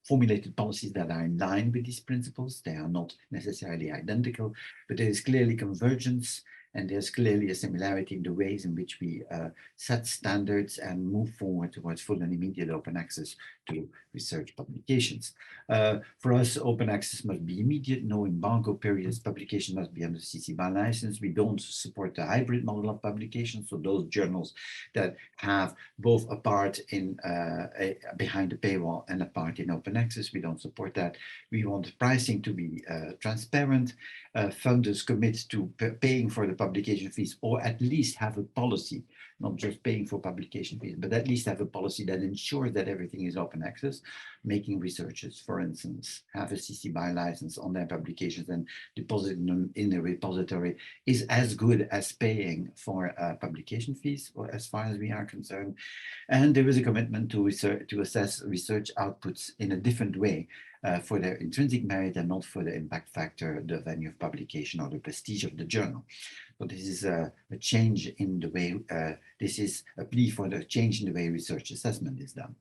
Speaker 4: formulated policies that are in line with these principles. They are not necessarily identical, but there is clearly convergence and there's clearly a similarity in the ways in which we set standards and move forward towards full and immediate open access to research publications. For us, open access must be immediate, no embargo periods, publication must be under CC BY license. We don't support the hybrid model of publication, so those journals that have both a part in behind the paywall and a part in open access, we don't support that. We want pricing to be transparent. Funders commit to paying for the publication fees, or at least have a policy, not just paying for publication fees, but at least have a policy that ensures that everything is open access, making researchers, for instance, have a CC BY license on their publications and depositing them in a repository is as good as paying for publication fees, or as far as we are concerned. And there is a commitment to assess research outputs in a different way, for their intrinsic merit and not for the impact factor, the venue of publication, or the prestige of the journal. So this is a change in the way, this is a plea for the change in the way research assessment is done.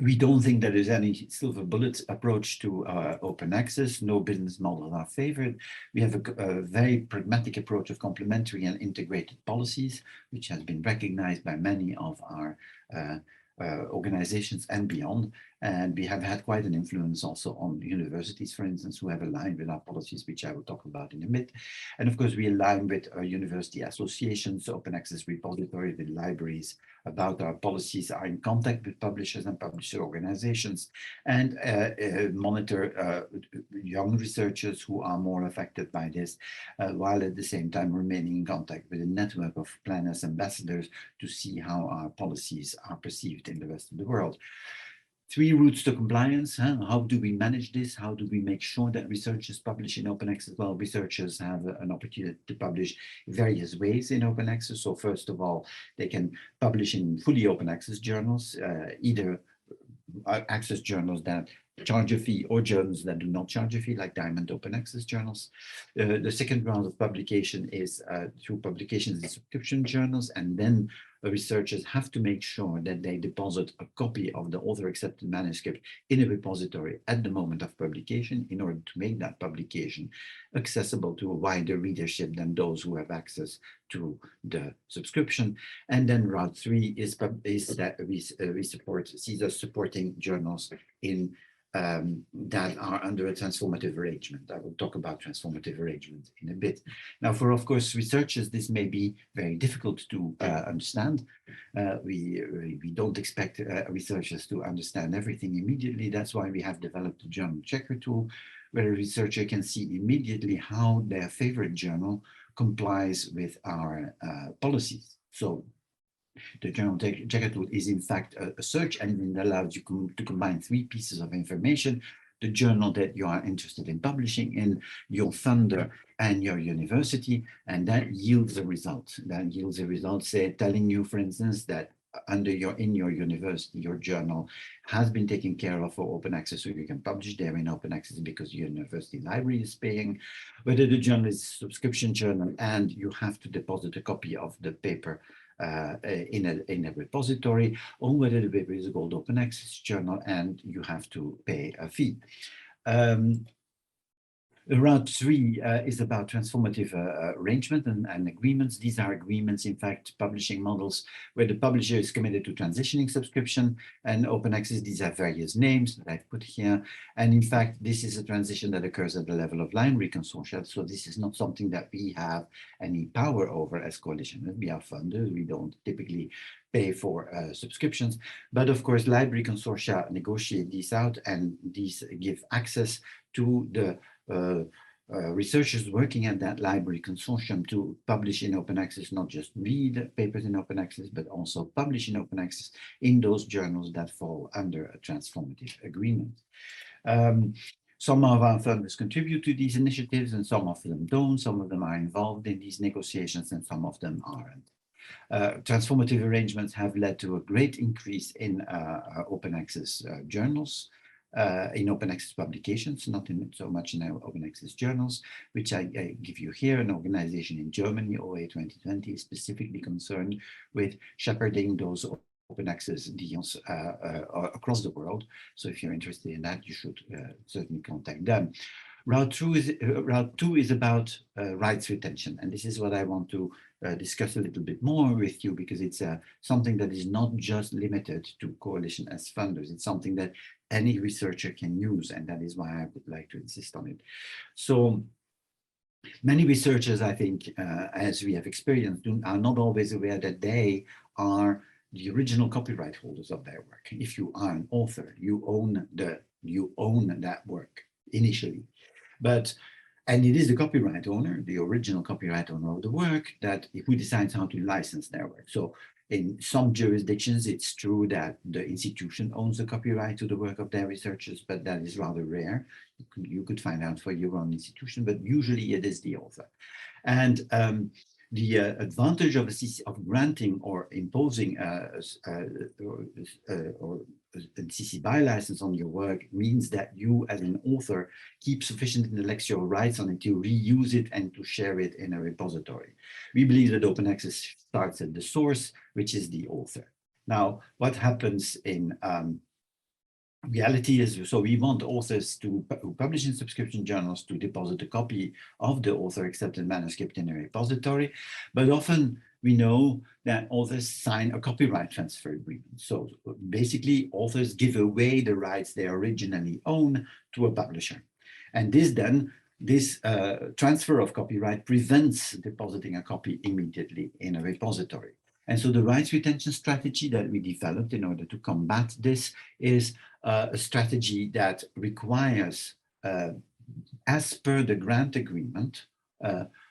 Speaker 4: We don't think that there's any silver bullet approach to open access. No business models are favored. We have a very pragmatic approach of complementary and integrated policies, which has been recognized by many of our organizations and beyond. And we have had quite an influence also on universities, for instance, who have aligned with our policies, which I will talk about in a bit. And of course, we align with our university associations, open access repository, with libraries about our policies, are in contact with publishers and publisher organizations, and monitor young researchers who are more affected by this, while at the same time remaining in contact with a network of planners, ambassadors, to see how our policies are perceived in the rest of the world. 3 routes to compliance. How do we manage this? How do we make sure that researchers publish in open access? Well, researchers have an opportunity to publish various ways in open access. So first of all, they can publish in fully open access journals, either access journals that charge a fee or journals that do not charge a fee, like Diamond open access journals. The second round of publication is through publications in subscription journals, and then researchers have to make sure that they deposit a copy of the author-accepted manuscript in a repository at the moment of publication in order to make that publication accessible to a wider readership than those who have access to the subscription. And then route 3 is that we support CSER supporting journals in that are under a transformative arrangement. I will talk about transformative arrangement in a bit. Now, for, of course, researchers, this may be very difficult to understand. We don't expect researchers to understand everything immediately. That's why we have developed a journal checker tool, where a researcher can see immediately how their favorite journal complies with our policies. So the journal checker tool is in fact a search engine that allows you to combine 3 pieces of information: the journal that you are interested in publishing in, your funder, and your university, and that yields a result. That yields a result, say, telling you, for instance, that in your university, your journal has been taken care of for open access, so you can publish there in open access because your university library is paying. Whether the journal is a subscription journal and you have to deposit a copy of the paper in a repository, or whether the paper is a gold open access journal and you have to pay a fee. Route 3 is about transformative arrangement and agreements. These are agreements, in fact, publishing models where the publisher is committed to transitioning subscription and open access. These have various names that I've put here. And in fact, this is a transition that occurs at the level of library consortia. So this is not something that we have any power over as coalition. We are funders. We don't typically pay for subscriptions. But of course, library consortia negotiate these out, and these give access to the researchers working at that library consortium to publish in open access, not just read papers in open access, but also publish in open access in those journals that fall under a transformative agreement. Some of our funders contribute to these initiatives and some of them don't. Some of them are involved in these negotiations and some of them aren't. Transformative arrangements have led to a great increase in open access journals, in open access publications, not in so much in our open access journals, which I give you here. An organization in Germany, OA 2020, is specifically concerned with shepherding those open access deals across the world. So if you're interested in that, you should certainly contact them. Route 2 is about rights retention, and this is what I want to discuss a little bit more with you, because it's something that is not just limited to coalition as funders. It's something that any researcher can use, and that is why I would like to insist on it. So many researchers, I think, as we have experienced, are not always aware that they are the original copyright holders of their work. If you are an author, you own that work initially. And it is the copyright owner, the original copyright owner of the work, that who decides how to license their work. So in some jurisdictions, it's true that the institution owns the copyright to the work of their researchers, but that is rather rare. You could find out for your own institution, but usually it is the author. And the advantage of granting or imposing a CC BY license on your work means that you, as an author, keep sufficient intellectual rights on it to reuse it and to share it in a repository. We believe that open access starts at the source, which is the author. Now, what happens in reality is, so we want authors who publish in subscription journals to deposit a copy of the author-accepted manuscript in a repository, but often we know that authors sign a copyright transfer agreement. So basically, authors give away the rights they originally own to a publisher. And this transfer of copyright prevents depositing a copy immediately in a repository. And so the rights retention strategy that we developed in order to combat this is a strategy that requires, as per the grant agreement,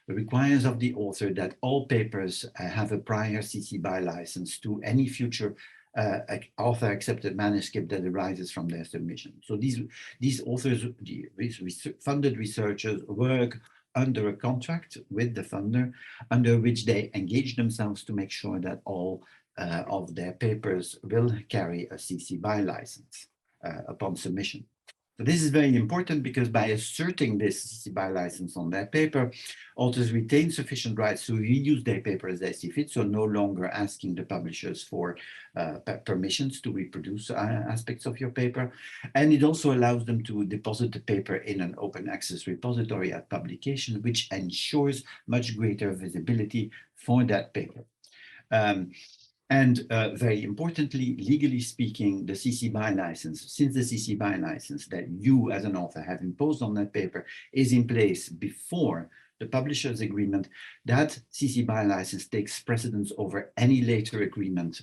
Speaker 4: requires of the author that all papers have a prior CC BY license to any future author accepted manuscript that arises from their submission. So these authors, funded researchers, work under a contract with the funder, under which they engage themselves to make sure that all of their papers will carry a CC BY license upon submission. So this is very important because by asserting this CC BY license on their paper, authors retain sufficient rights to reuse their paper as they see fit, so no longer asking the publishers for permissions to reproduce aspects of your paper. And it also allows them to deposit the paper in an open access repository at publication, which ensures much greater visibility for that paper. And very importantly, legally speaking, the CC BY license, since the CC BY license that you as an author have imposed on that paper is in place before the publisher's agreement, that CC BY license takes precedence over any later agreement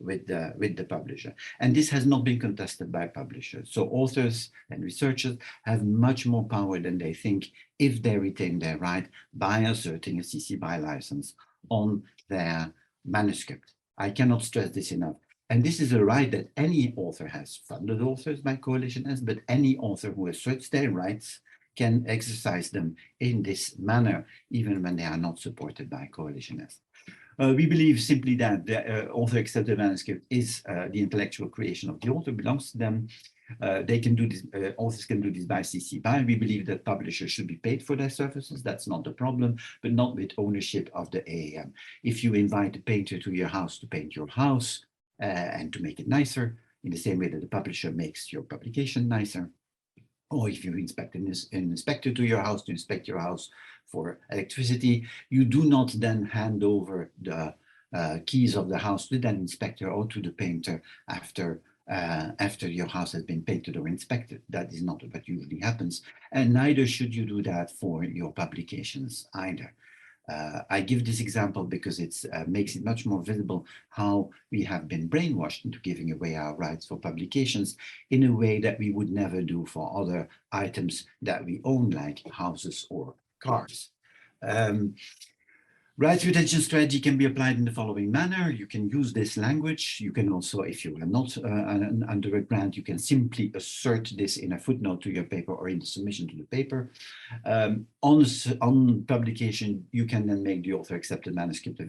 Speaker 4: with the publisher. And this has not been contested by publishers. So authors and researchers have much more power than they think if they retain their right by asserting a CC BY license on their manuscript. I cannot stress this enough. And this is a right that any author has. Funded authors by Coalition S, but any author who asserts their rights can exercise them in this manner, even when they are not supported by Coalition S. We believe simply that the author-accepted manuscript is the intellectual creation of the author, belongs to them. They can do this, authors can do this by CC BY. We believe that publishers should be paid for their services. That's not the problem, but not with ownership of the AAM. If you invite a painter to your house to paint your house and to make it nicer, in the same way that the publisher makes your publication nicer, or if you inspect an inspector to your house to inspect your house for electricity, you do not then hand over the keys of the house to that inspector or to the painter after your house has been painted or inspected. That is not what usually happens. And neither should you do that for your publications either. I give this example because it makes it much more visible how we have been brainwashed into giving away our rights for publications in a way that we would never do for other items that we own, like houses or cars. Rights retention strategy can be applied in the following manner. You can use this language. You can also, if you are not under a grant, you can simply assert this in a footnote to your paper or in the submission to the paper. On publication, you can then make the author accepted manuscript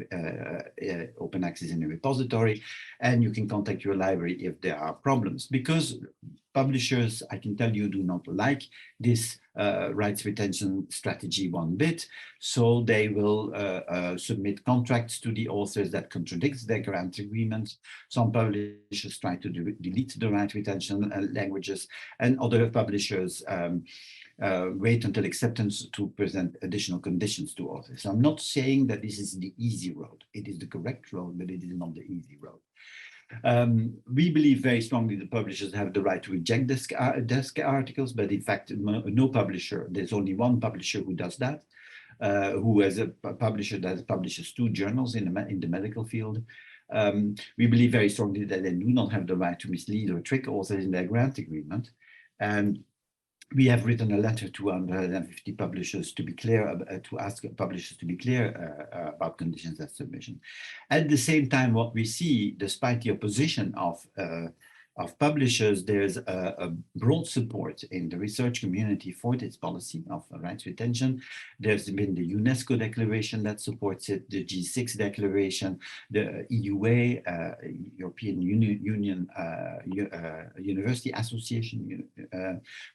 Speaker 4: open access in a repository, and you can contact your library if there are problems. Because publishers, I can tell you, do not like this rights retention strategy one bit, so they will submit contracts to the authors that contradicts their grant agreements. Some publishers try to delete the right retention languages, and other publishers wait until acceptance to present additional conditions to authors. So I'm not saying that this is the easy road. It is the correct road, but it is not the easy road. We believe very strongly that publishers have the right to reject desk articles, but in fact, no publisher, there's only one publisher who does that, who is a publisher that publishes 2 journals in the medical field. We believe very strongly that they do not have the right to mislead or trick authors in their grant agreement. And we have written a letter to 150 publishers to be clear, to ask publishers to be clear about conditions of submission. At the same time, what we see, despite the opposition of publishers, there's a broad support in the research community for this policy of rights retention. There's been the UNESCO declaration that supports it, the G6 declaration, the EUA, European Union University Association,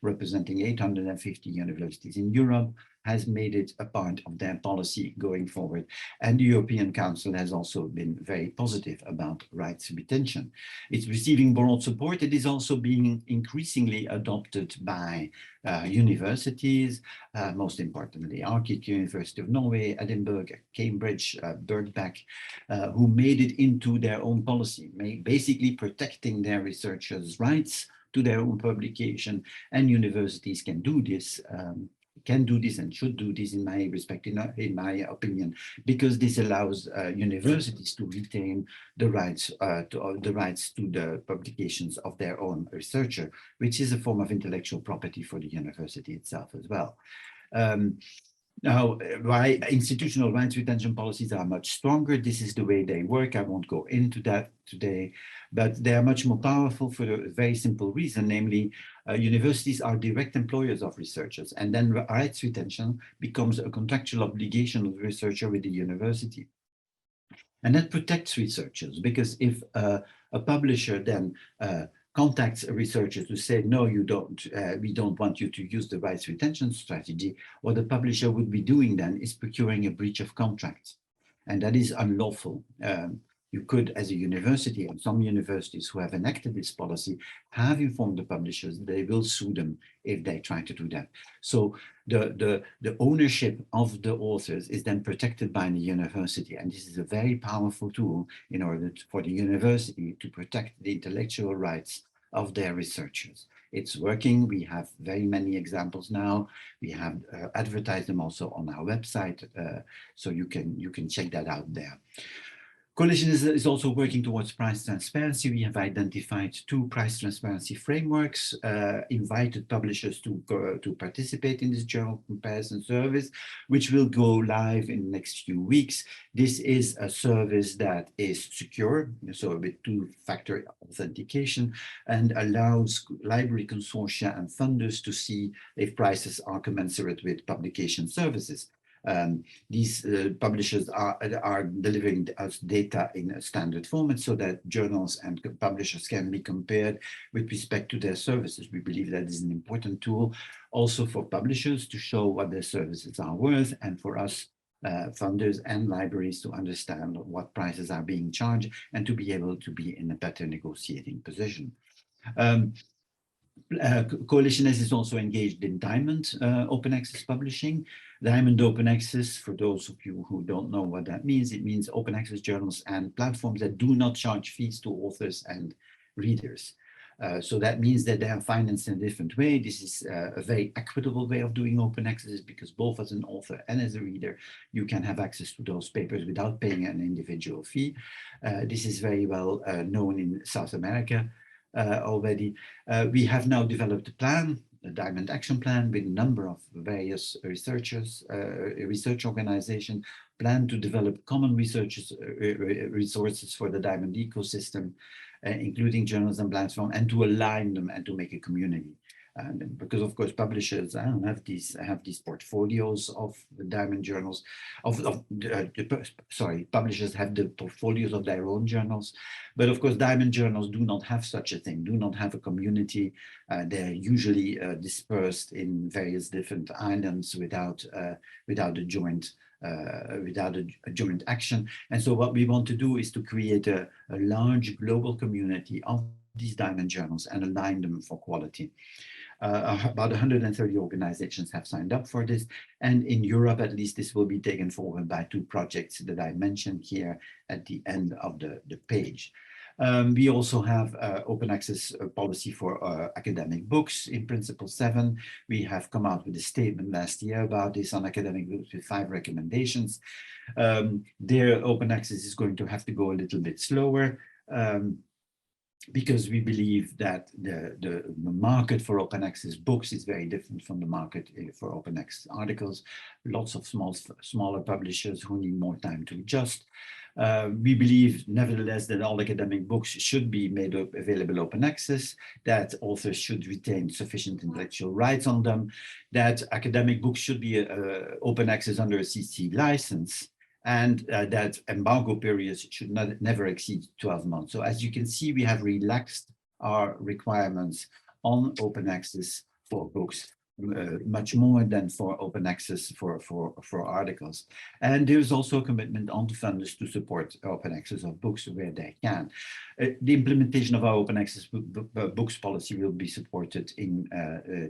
Speaker 4: representing 850 universities in Europe, has made it a part of their policy going forward. And the European Council has also been very positive about rights retention. It's receiving broad support. It is also being increasingly adopted by universities, most importantly, ORCiD, University of Norway, Edinburgh, Cambridge, Birkbeck, who made it into their own policy, basically protecting their researchers' rights to their own publication. And universities can do this and should do this in my respect, in my opinion, because this allows universities to retain the rights to the publications of their own researcher, which is a form of intellectual property for the university itself as well. Now, why institutional rights retention policies are much stronger, this is the way they work. I won't go into that today, but they are much more powerful for a very simple reason, namely, universities are direct employers of researchers, and then rights retention becomes a contractual obligation of the researcher with the university. And that protects researchers, because if a publisher then contacts a researcher to say, no, you don't, we don't want you to use the rights retention strategy, what the publisher would be doing then is procuring a breach of contract. And that is unlawful. You could, as a university, and some universities who have enacted this policy, have informed the publishers they will sue them if they try to do that. So the ownership of the authors is then protected by the university. And this is a very powerful tool in order for the university to protect the intellectual rights of their researchers. It's working. We have very many examples now. We have advertised them also on our website, so you can check that out there. Coalition is also working towards price transparency. We have identified 2 price transparency frameworks, invited publishers to participate in this journal comparison service, which will go live in the next few weeks. This is a service that is secure, so with 2-factor authentication, and allows library consortia and funders to see if prices are commensurate with publication services. These publishers are delivering us data in a standard format so that journals and publishers can be compared with respect to their services. We believe that is an important tool also for publishers to show what their services are worth, and for us funders and libraries to understand what prices are being charged and to be able to be in a better negotiating position. Coalition is also engaged in Diamond open access publishing. Diamond open access, for those of you who don't know what that means, it means open access journals and platforms that do not charge fees to authors and readers. So that means that they are financed in a different way. This is a very equitable way of doing open access, because both as an author and as a reader, you can have access to those papers without paying an individual fee. This is very well known in South America already. We have now developed a plan, a Diamond Action Plan, with a number of various researchers, research organizations, plan to develop common resources for the Diamond ecosystem, including journals and platforms, and to align them and to make a community. Because of course publishers have these portfolios of the Diamond journals, publishers have the portfolios of their own journals, but of course Diamond journals do not have such a thing, do not have a community. They're usually dispersed in various different islands without a joint action. And so what we want to do is to create a large global community of these Diamond journals and align them for quality. About 130 organizations have signed up for this, and in Europe at least this will be taken forward by 2 projects that I mentioned here at the end of the page. We also have open access policy for academic books in Principle 7. We have come out with a statement last year about this on academic books with 5 recommendations. Their open access is going to have to go a little bit slower, because we believe that the market for open access books is very different from the market for open access articles. Lots of smaller publishers who need more time to adjust. We believe, nevertheless, that all academic books should be made available open access, that authors should retain sufficient intellectual rights on them, that academic books should be open access under a CC license, and that embargo periods should never exceed 12 months. So as you can see, we have relaxed our requirements on open access for books much more than for open access for articles. And there's also a commitment on the funders to support open access of books where they can. The implementation of our open access books policy will be supported in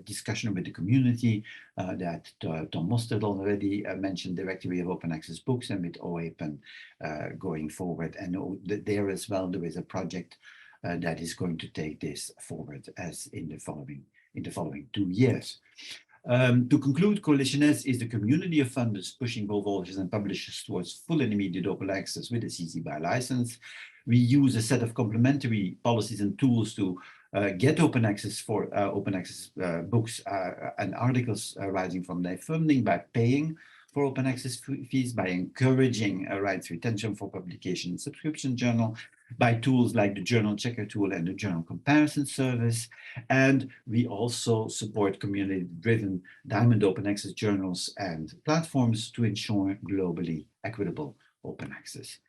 Speaker 4: discussion with the community that Tom Mosterd already mentioned, Directory of Open Access Books, and with OAPEN going forward. And there as well, there is a project that is going to take this forward as in the following 2 years. To conclude, Coalition S is the community of funders pushing both authors and publishers towards full and immediate open access with a CC BY license. We use a set of complementary policies and tools to get open access for books and articles arising from their funding by paying for open access fees, by encouraging rights retention for publication and subscription journal, by tools like the Journal Checker tool and the Journal Comparison Service. And we also support community-driven diamond open access journals and platforms to ensure globally equitable open access.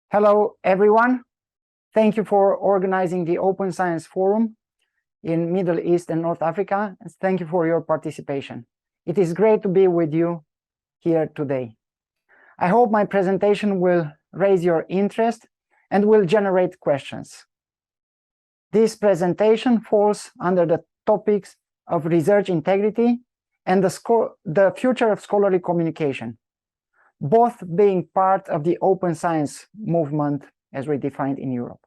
Speaker 5: Hello, everyone. Thank you for organizing the Open Science Forum in Middle East and North Africa. And thank you for your participation. It is great to be with you here today. I hope my presentation will raise your interest and will generate questions. This presentation falls under the topics of research integrity and the future of scholarly communication, both being part of the open science movement as we defined in Europe.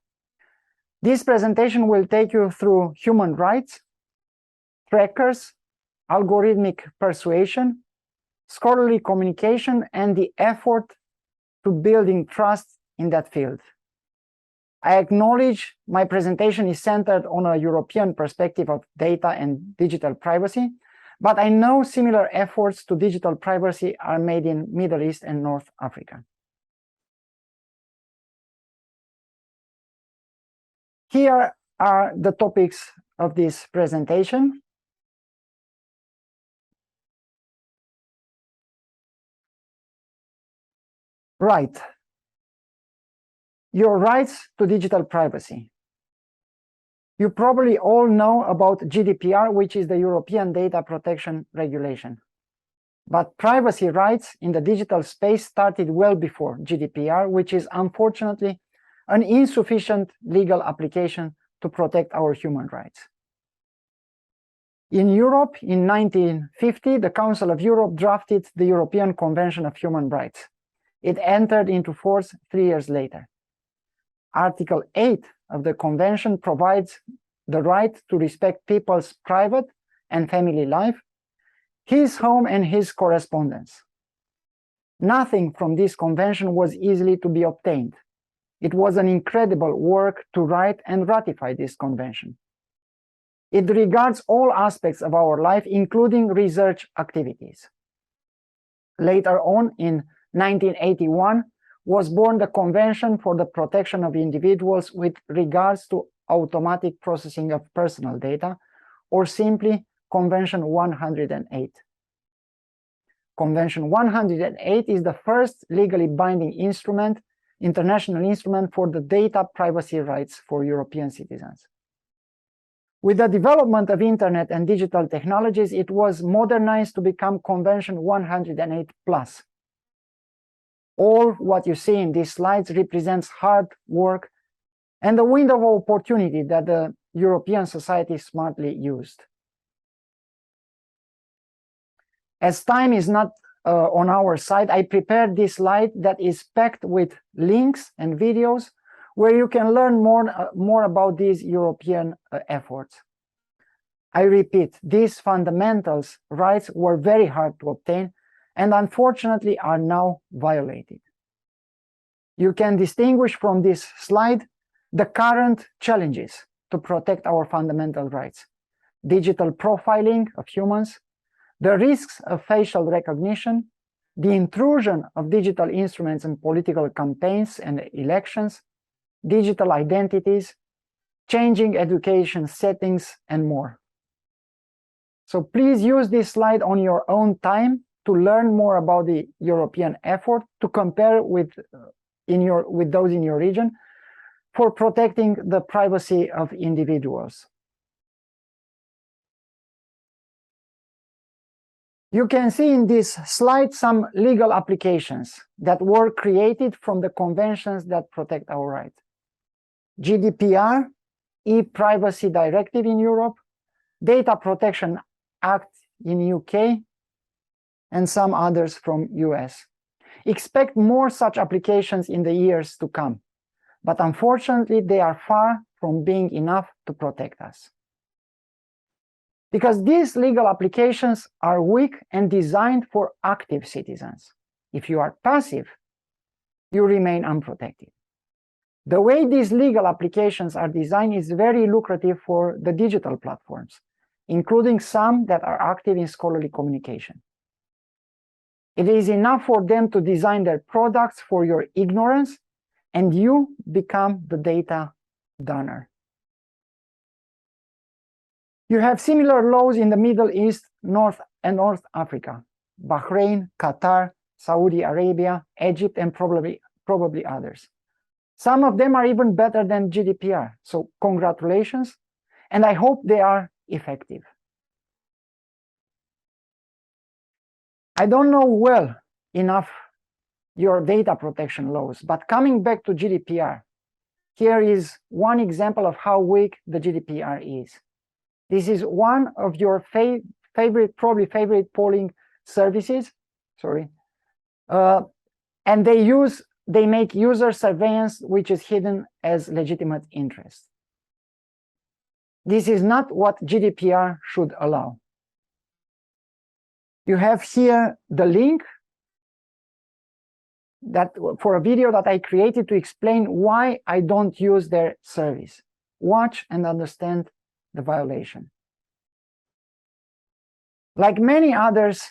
Speaker 5: This presentation will take you through human rights, trackers, algorithmic persuasion, scholarly communication, and the effort to building trust in that field. I acknowledge my presentation is centered on a European perspective of data and digital privacy, but I know similar efforts to digital privacy are made in Middle East and North Africa. Here are the topics of this presentation. Right. Your rights to digital privacy. You probably all know about GDPR, which is the European Data Protection Regulation. But privacy rights in the digital space started well before GDPR, which is unfortunately an insufficient legal application to protect our human rights. In Europe, in 1950, the Council of Europe drafted the European Convention of Human Rights. It entered into force 3 years later. Article 8 of the Convention provides the right to respect people's private and family life, his home and his correspondence. Nothing from this convention was easily to be obtained. It was an incredible work to write and ratify this convention. It regards all aspects of our life, including research activities. Later on, in 1981, was born the Convention for the Protection of Individuals with regards to automatic processing of personal data, or simply Convention 108. Convention 108 is the first legally binding instrument, international instrument for the data privacy rights for European citizens. With the development of internet and digital technologies, it was modernized to become Convention 108+. All what you see in these slides represents hard work and the window of opportunity that the European society smartly used. As time is not on our side, I prepared this slide that is packed with links and videos where you can learn more about these European efforts. I repeat, these fundamentals rights were very hard to obtain and unfortunately are now violated. You can distinguish from this slide the current challenges to protect our fundamental rights: digital profiling of humans, the risks of facial recognition, the intrusion of digital instruments in political campaigns and elections, digital identities, changing education settings, and more. So please use this slide on your own time to learn more about the European effort to compare with those in your region for protecting the privacy of individuals. You can see in this slide some legal applications that were created from the conventions that protect our rights. GDPR, e-privacy directive in Europe, Data Protection Act in UK, and some others from US. Expect more such applications in the years to come, but unfortunately they are far from being enough to protect us. Because these legal applications are weak and designed for active citizens. If you are passive, you remain unprotected. The way these legal applications are designed is very lucrative for the digital platforms, including some that are active in scholarly communication. It is enough for them to design their products for your ignorance, and you become the data donor. You have similar laws in the Middle East, North Africa, Bahrain, Qatar, Saudi Arabia, Egypt, and probably others. Some of them are even better than GDPR, so congratulations, and I hope they are effective. I don't know well enough your data protection laws, but coming back to GDPR, here is one example of how weak the GDPR is. This is one of your probably favorite polling services, and they make user surveillance which is hidden as legitimate interest. This is not what GDPR should allow. You have here the link for a video that I created to explain why I don't use their service. Watch and understand the violation. Like many others,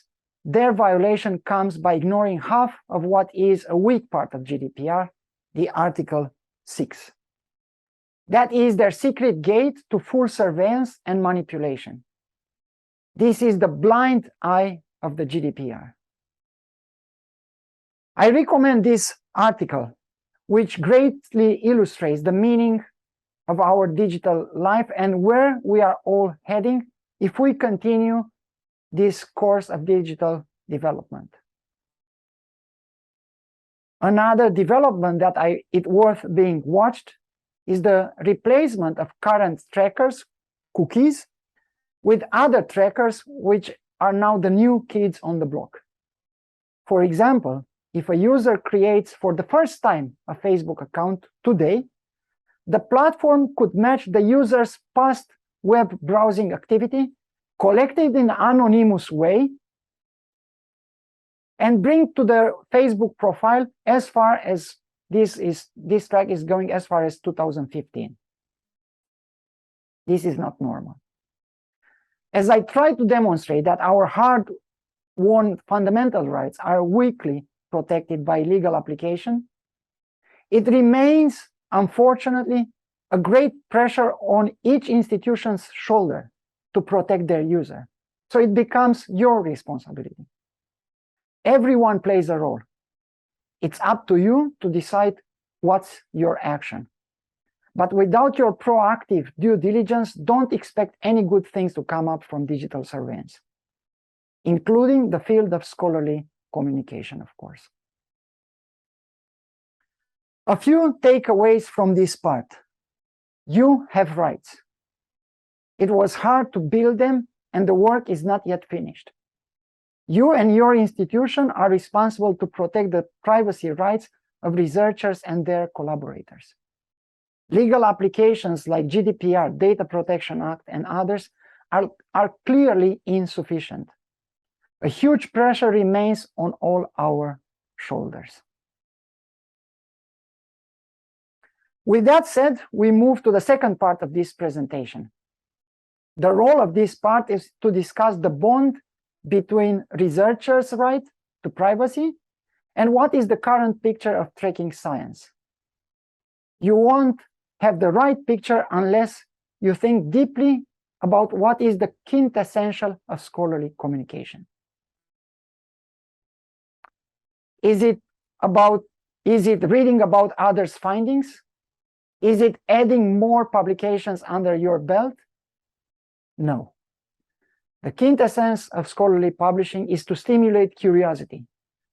Speaker 5: their violation comes by ignoring half of what is a weak part of GDPR, the Article 6. That is their secret gate to full surveillance and manipulation. This is the blind eye of the GDPR. I recommend this article, which greatly illustrates the meaning of our digital life and where we are all heading if we continue this course of digital development. Another development that it's worth being watched is the replacement of current trackers, cookies, with other trackers which are now the new kids on the block. For example, if a user creates for the first time a Facebook account today, the platform could match the user's past web browsing activity, collected in an anonymous way, and bring to the Facebook profile as far as this track is going as far as 2015. This is not normal. As I try to demonstrate that our hard-won fundamental rights are weakly protected by legal application, it remains, unfortunately, a great pressure on each institution's shoulder to protect their user. So it becomes your responsibility. Everyone plays a role. It's up to you to decide what's your action. But without your proactive due diligence, don't expect any good things to come up from digital surveillance, including the field of scholarly communication, of course. A few takeaways from this part. You have rights. It was hard to build them, and the work is not yet finished. You and your institution are responsible to protect the privacy rights of researchers and their collaborators. Legal applications like GDPR, Data Protection Act, and others are clearly insufficient. A huge pressure remains on all our shoulders. With that said, we move to the second part of this presentation. The role of this part is to discuss the bond between researchers' right to privacy and what is the current picture of tracking science. You won't have the right picture unless you think deeply about what is the quintessential of scholarly communication. Is it reading about others' findings? Is it adding more publications under your belt? No. The quintessence of scholarly publishing is to stimulate curiosity,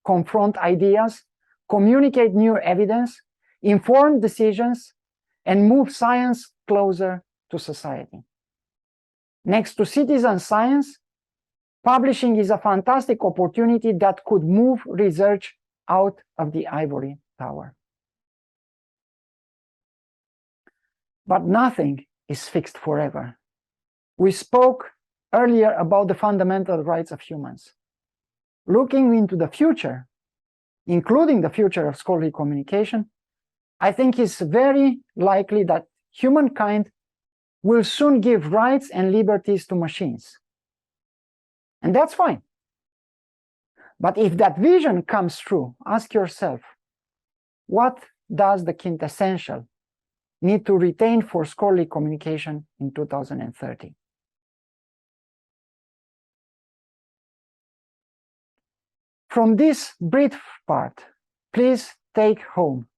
Speaker 5: confront ideas, communicate new evidence, inform decisions, and move science closer to society. Next to citizen science, publishing is a fantastic opportunity that could move research out of the ivory tower. But nothing is fixed forever. We spoke earlier about the fundamental rights of humans. Looking into the future, including the future of scholarly communication, I think it's very likely that humankind will soon give rights and liberties to machines. And that's fine. But if that vision comes true, ask yourself, what does the quintessential need to retain for scholarly communication in 2030? From this brief part, please take home.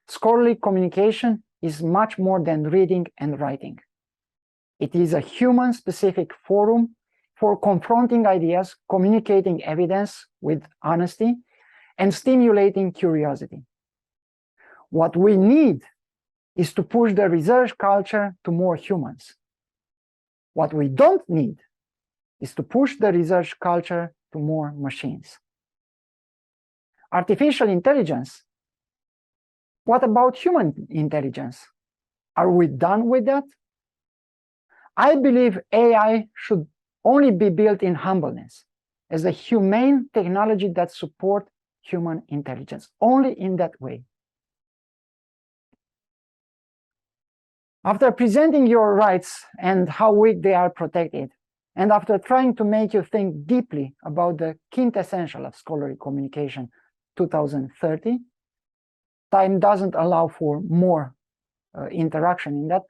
Speaker 5: Scholarly communication is much more than reading and writing. It is a human-specific forum for confronting ideas, communicating evidence with honesty, and stimulating curiosity. What we need is to push the research culture to more humans. What we don't need is to push the research culture to more machines. Artificial intelligence. What about human intelligence? Are we done with that? I believe AI should only be built in humbleness, as a humane technology that supports human intelligence, only in that way. After presenting your rights and how weak they are protected, and after trying to make you think deeply about the quintessential of scholarly communication 2030, time doesn't allow for more interaction in that.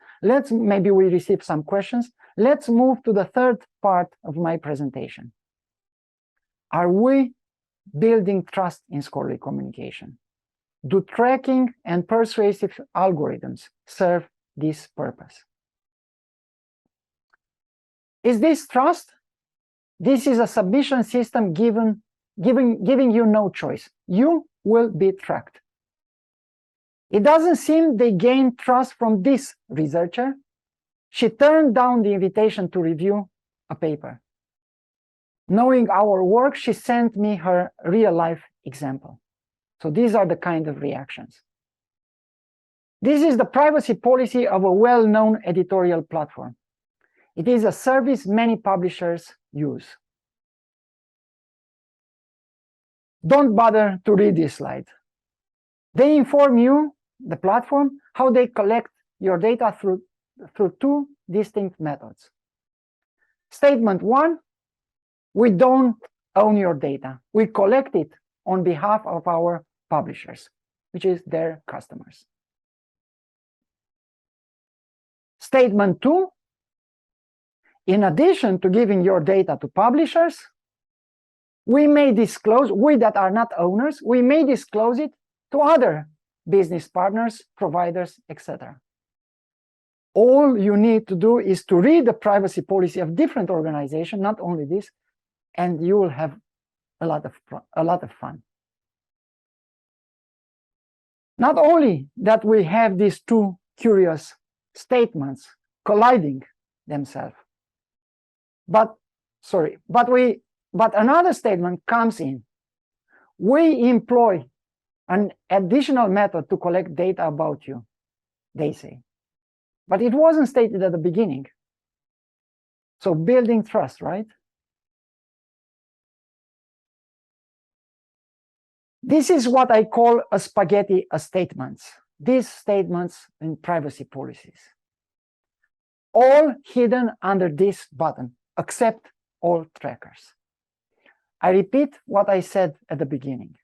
Speaker 5: Maybe we receive some questions. Let's move to the third part of my presentation. Are we building trust in scholarly communication? Do tracking and persuasive algorithms serve this purpose? Is this trust? This is a submission system giving you no choice. You will be tracked. It doesn't seem they gained trust from this researcher. She turned down the invitation to review a paper. Knowing our work, she sent me her real-life example. So these are the kind of reactions. This is the privacy policy of a well-known editorial platform. It is a service many publishers use. Don't bother to read this slide. They inform you, the platform, how they collect your data through two distinct methods. Statement one, we don't own your data. We collect it on behalf of our publishers, which is their customers. Statement two, in addition to giving your data to publishers, we may disclose, we that are not owners, we may disclose it to other business partners, providers, etc. All you need to do is to read the privacy policy of different organizations, not only this, and you will have a lot of fun. Not only that we have these two curious statements colliding themselves, but another statement comes in. We employ an additional method to collect data about you, they say. But it wasn't stated at the beginning. So building trust, right? This is what I call a spaghetti of statements. These statements in privacy policies. All hidden under this button, except all trackers. I repeat what I said at the beginning.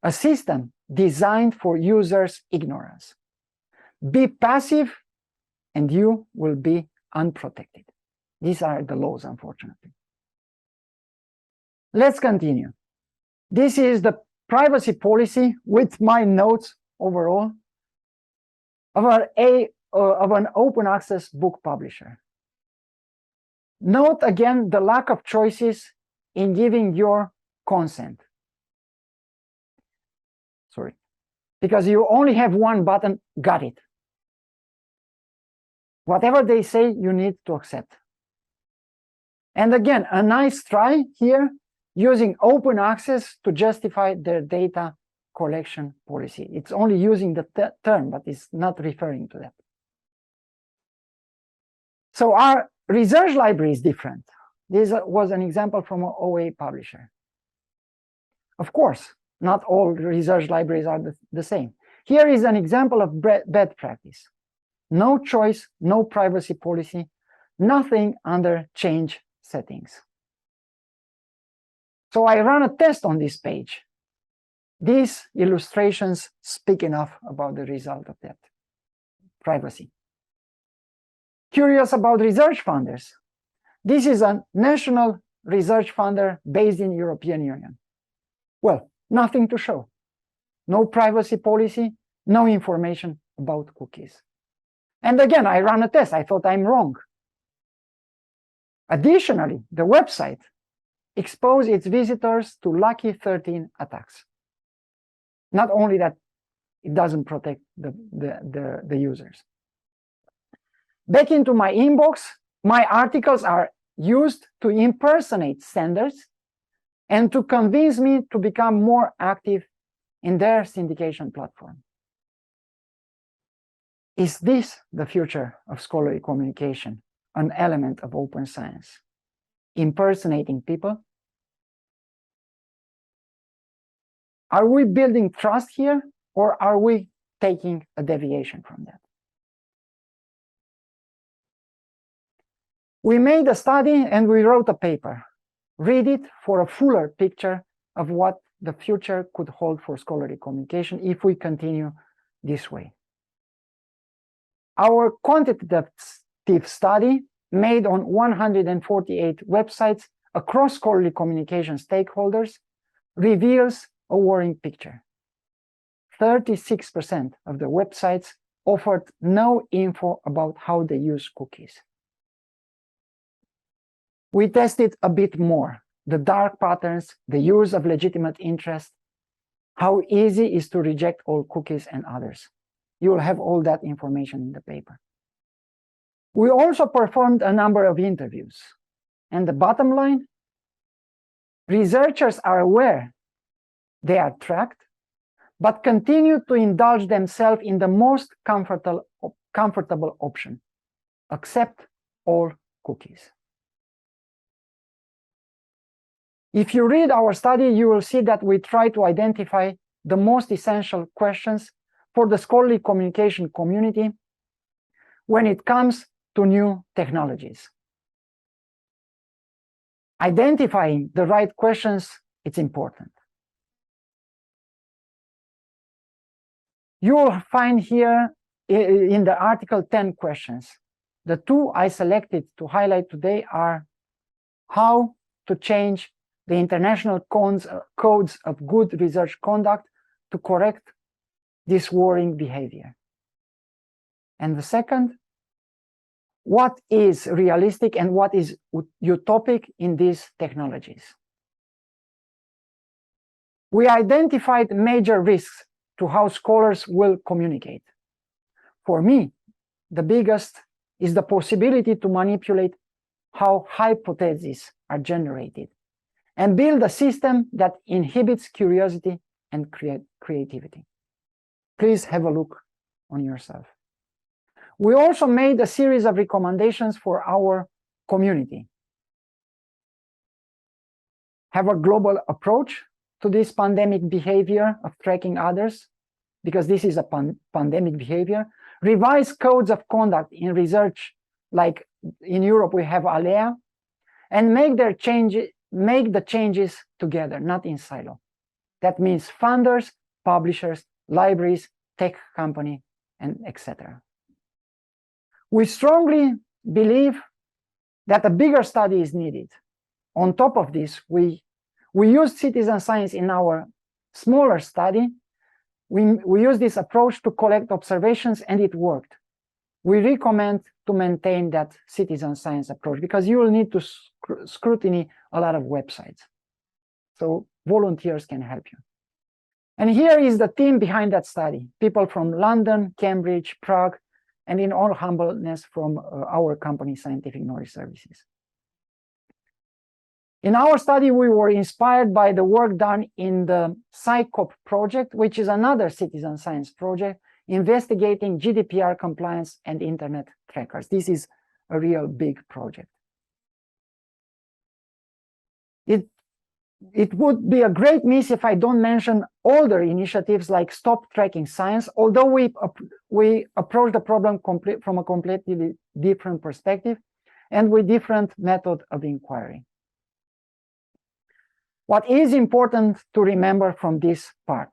Speaker 5: A system designed for users' ignorance. Be passive and you will be unprotected. These are the laws, unfortunately. Let's continue. This is the privacy policy with my notes overall of an open access book publisher. Note again the lack of choices in giving your consent. Sorry, because you only have one button, got it. Whatever they say, you need to accept. And again, a nice try here, using open access to justify their data collection policy. It's only using the term, but it's not referring to that. So our research library is different. This was an example from an OA publisher. Of course, not all research libraries are the same. Here is an example of bad practice. No choice, no privacy policy, nothing under change settings. So I run a test on this page. These illustrations speak enough about the result of that privacy. Curious about research funders. This is a national research funder based in European Union. Well, nothing to show. No privacy policy, no information about cookies. And again, I ran a test. I thought I'm wrong. Additionally, the website exposed its visitors to Lucky 13 attacks. Not only that, it doesn't protect the users. Back into my inbox, my articles are used to impersonate senders and to convince me to become more active in their syndication platform. Is this the future of scholarly communication, an element of open science? Impersonating people? Are we building trust here, or are we taking a deviation from that? We made a study and we wrote a paper. Read it for a fuller picture of what the future could hold for scholarly communication if we continue this way. Our quantitative study, made on 148 websites across scholarly communication stakeholders, reveals a worrying picture. 36% of the websites offered no info about how they use cookies. We tested a bit more, the dark patterns, the use of legitimate interest, how easy it is to reject all cookies and others. You will have all that information in the paper. We also performed a number of interviews. And the bottom line, researchers are aware they are tracked, but continue to indulge themselves in the most comfortable option, accept all cookies. If you read our study, you will see that we try to identify the most essential questions for the scholarly communication community when it comes to new technologies. Identifying the right questions, it's important. You will find here in the article 10 questions. The two I selected to highlight today are how to change the international codes of good research conduct to correct this worrying behavior. And the second, what is realistic and what is utopic in these technologies? We identified major risks to how scholars will communicate. For me, the biggest is the possibility to manipulate how hypotheses are generated and build a system that inhibits curiosity and creativity. Please have a look on yourself. We also made a series of recommendations for our community. Have a global approach to this pandemic behavior of tracking others, because this is a pandemic behavior. Revise codes of conduct in research, like in Europe we have ALEA, and make the changes together, not in silo. That means funders, publishers, libraries, tech company, and etc. We strongly believe that a bigger study is needed. On top of this, we used citizen science in our smaller study. We use this approach to collect observations, and it worked. We recommend to maintain that citizen science approach because you will need to scrutiny a lot of websites. So volunteers can help you. And here is the team behind that study. People from London, Cambridge, Prague, and in all humbleness from our company, Scientific Knowledge Services. In our study, we were inspired by the work done in the SciCop project, which is another citizen science project investigating GDPR compliance and internet trackers. This is a real big project. It would be a great miss if I don't mention older initiatives like Stop Tracking Science, although we approach the problem from a completely different perspective and with different method of inquiry. What is important to remember from this part?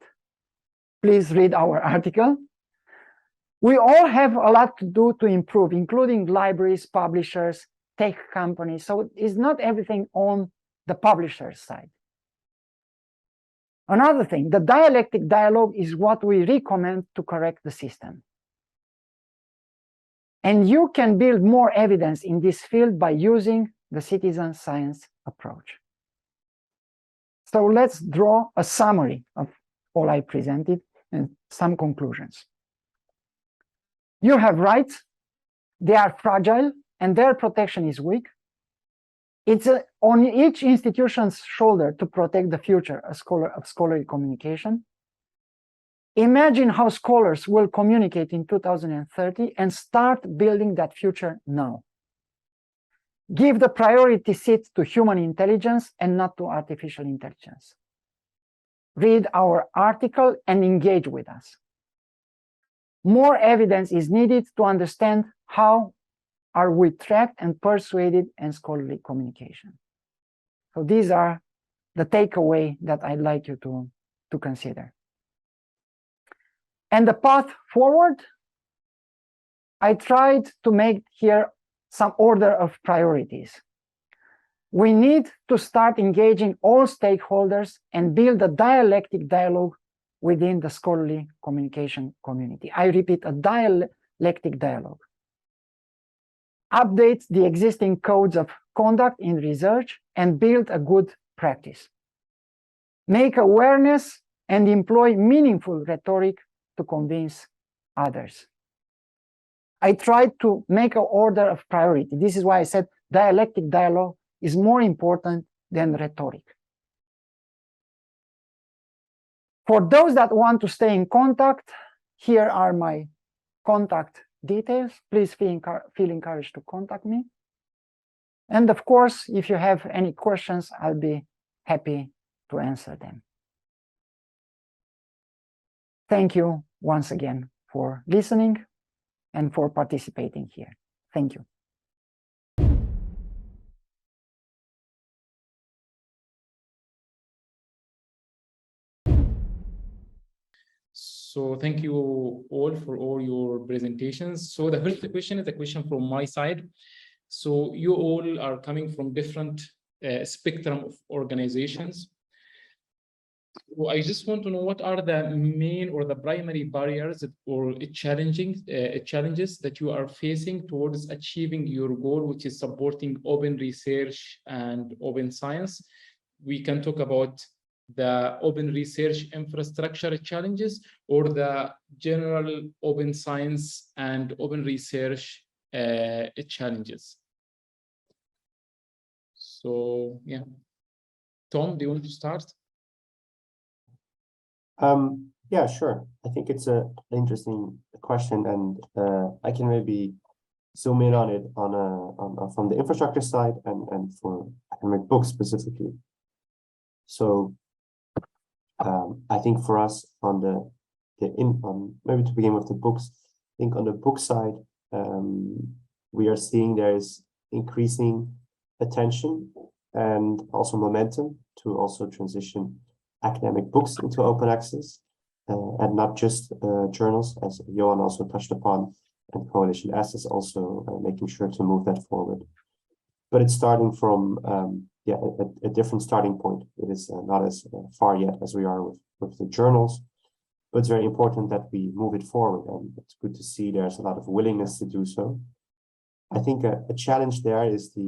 Speaker 5: Please read our article. We all have a lot to do to improve, including libraries, publishers, tech companies. So it's not everything on the publisher's side. Another thing, the dialectic dialogue is what we recommend to correct the system. And you can build more evidence in this field by using the citizen science approach. So let's draw a summary of all I presented and some conclusions. You have rights, they are fragile, and their protection is weak. It's on each institution's shoulder to protect the future of scholarly communication. Imagine how scholars will communicate in 2030 and start building that future now. Give the priority seat to human intelligence and not to artificial intelligence. Read our article and engage with us. More evidence is needed to understand how are we tracked and persuaded in scholarly communication. So these are the takeaway that I'd like you to consider. And the path forward, I tried to make here some order of priorities. We need to start engaging all stakeholders and build a dialectic dialogue within the scholarly communication community. I repeat, a dialectic dialogue. Update the existing codes of conduct in research and build a good practice. Make awareness and employ meaningful rhetoric to convince others. I tried to make an order of priority. This is why I said dialectic dialogue is more important than rhetoric. For those that want to stay in contact, here are my contact details. Please feel encouraged to contact me. And of course, if you have any questions, I'll be happy to answer them. Thank you once again for listening and for participating here. Thank you.
Speaker 6: So thank you all for all your presentations. So the first question is a question from my side. So you all are coming from different spectrum of organizations. So I just want to know what are the main or the primary barriers or challenges that you are facing towards achieving your goal, which is supporting open research and open science. We can talk about the open research infrastructure challenges or the general open science and open research challenges. So yeah, Tom, do you want to start?
Speaker 1: Yeah, sure. I think it's an interesting question, and I can maybe zoom in on it on from the infrastructure side and for academic books specifically. So I think for us on maybe to begin with the books, I think on the book side, we are seeing there is increasing attention and also momentum to also transition academic books into open access and not just journals, as Johan also touched upon, and Coalition S is also making sure to move that forward. But it's starting from a different starting point. It is not as far yet as we are with the journals, but it's very important that we move it forward, and it's good to see there's a lot of willingness to do so. I think a challenge there is the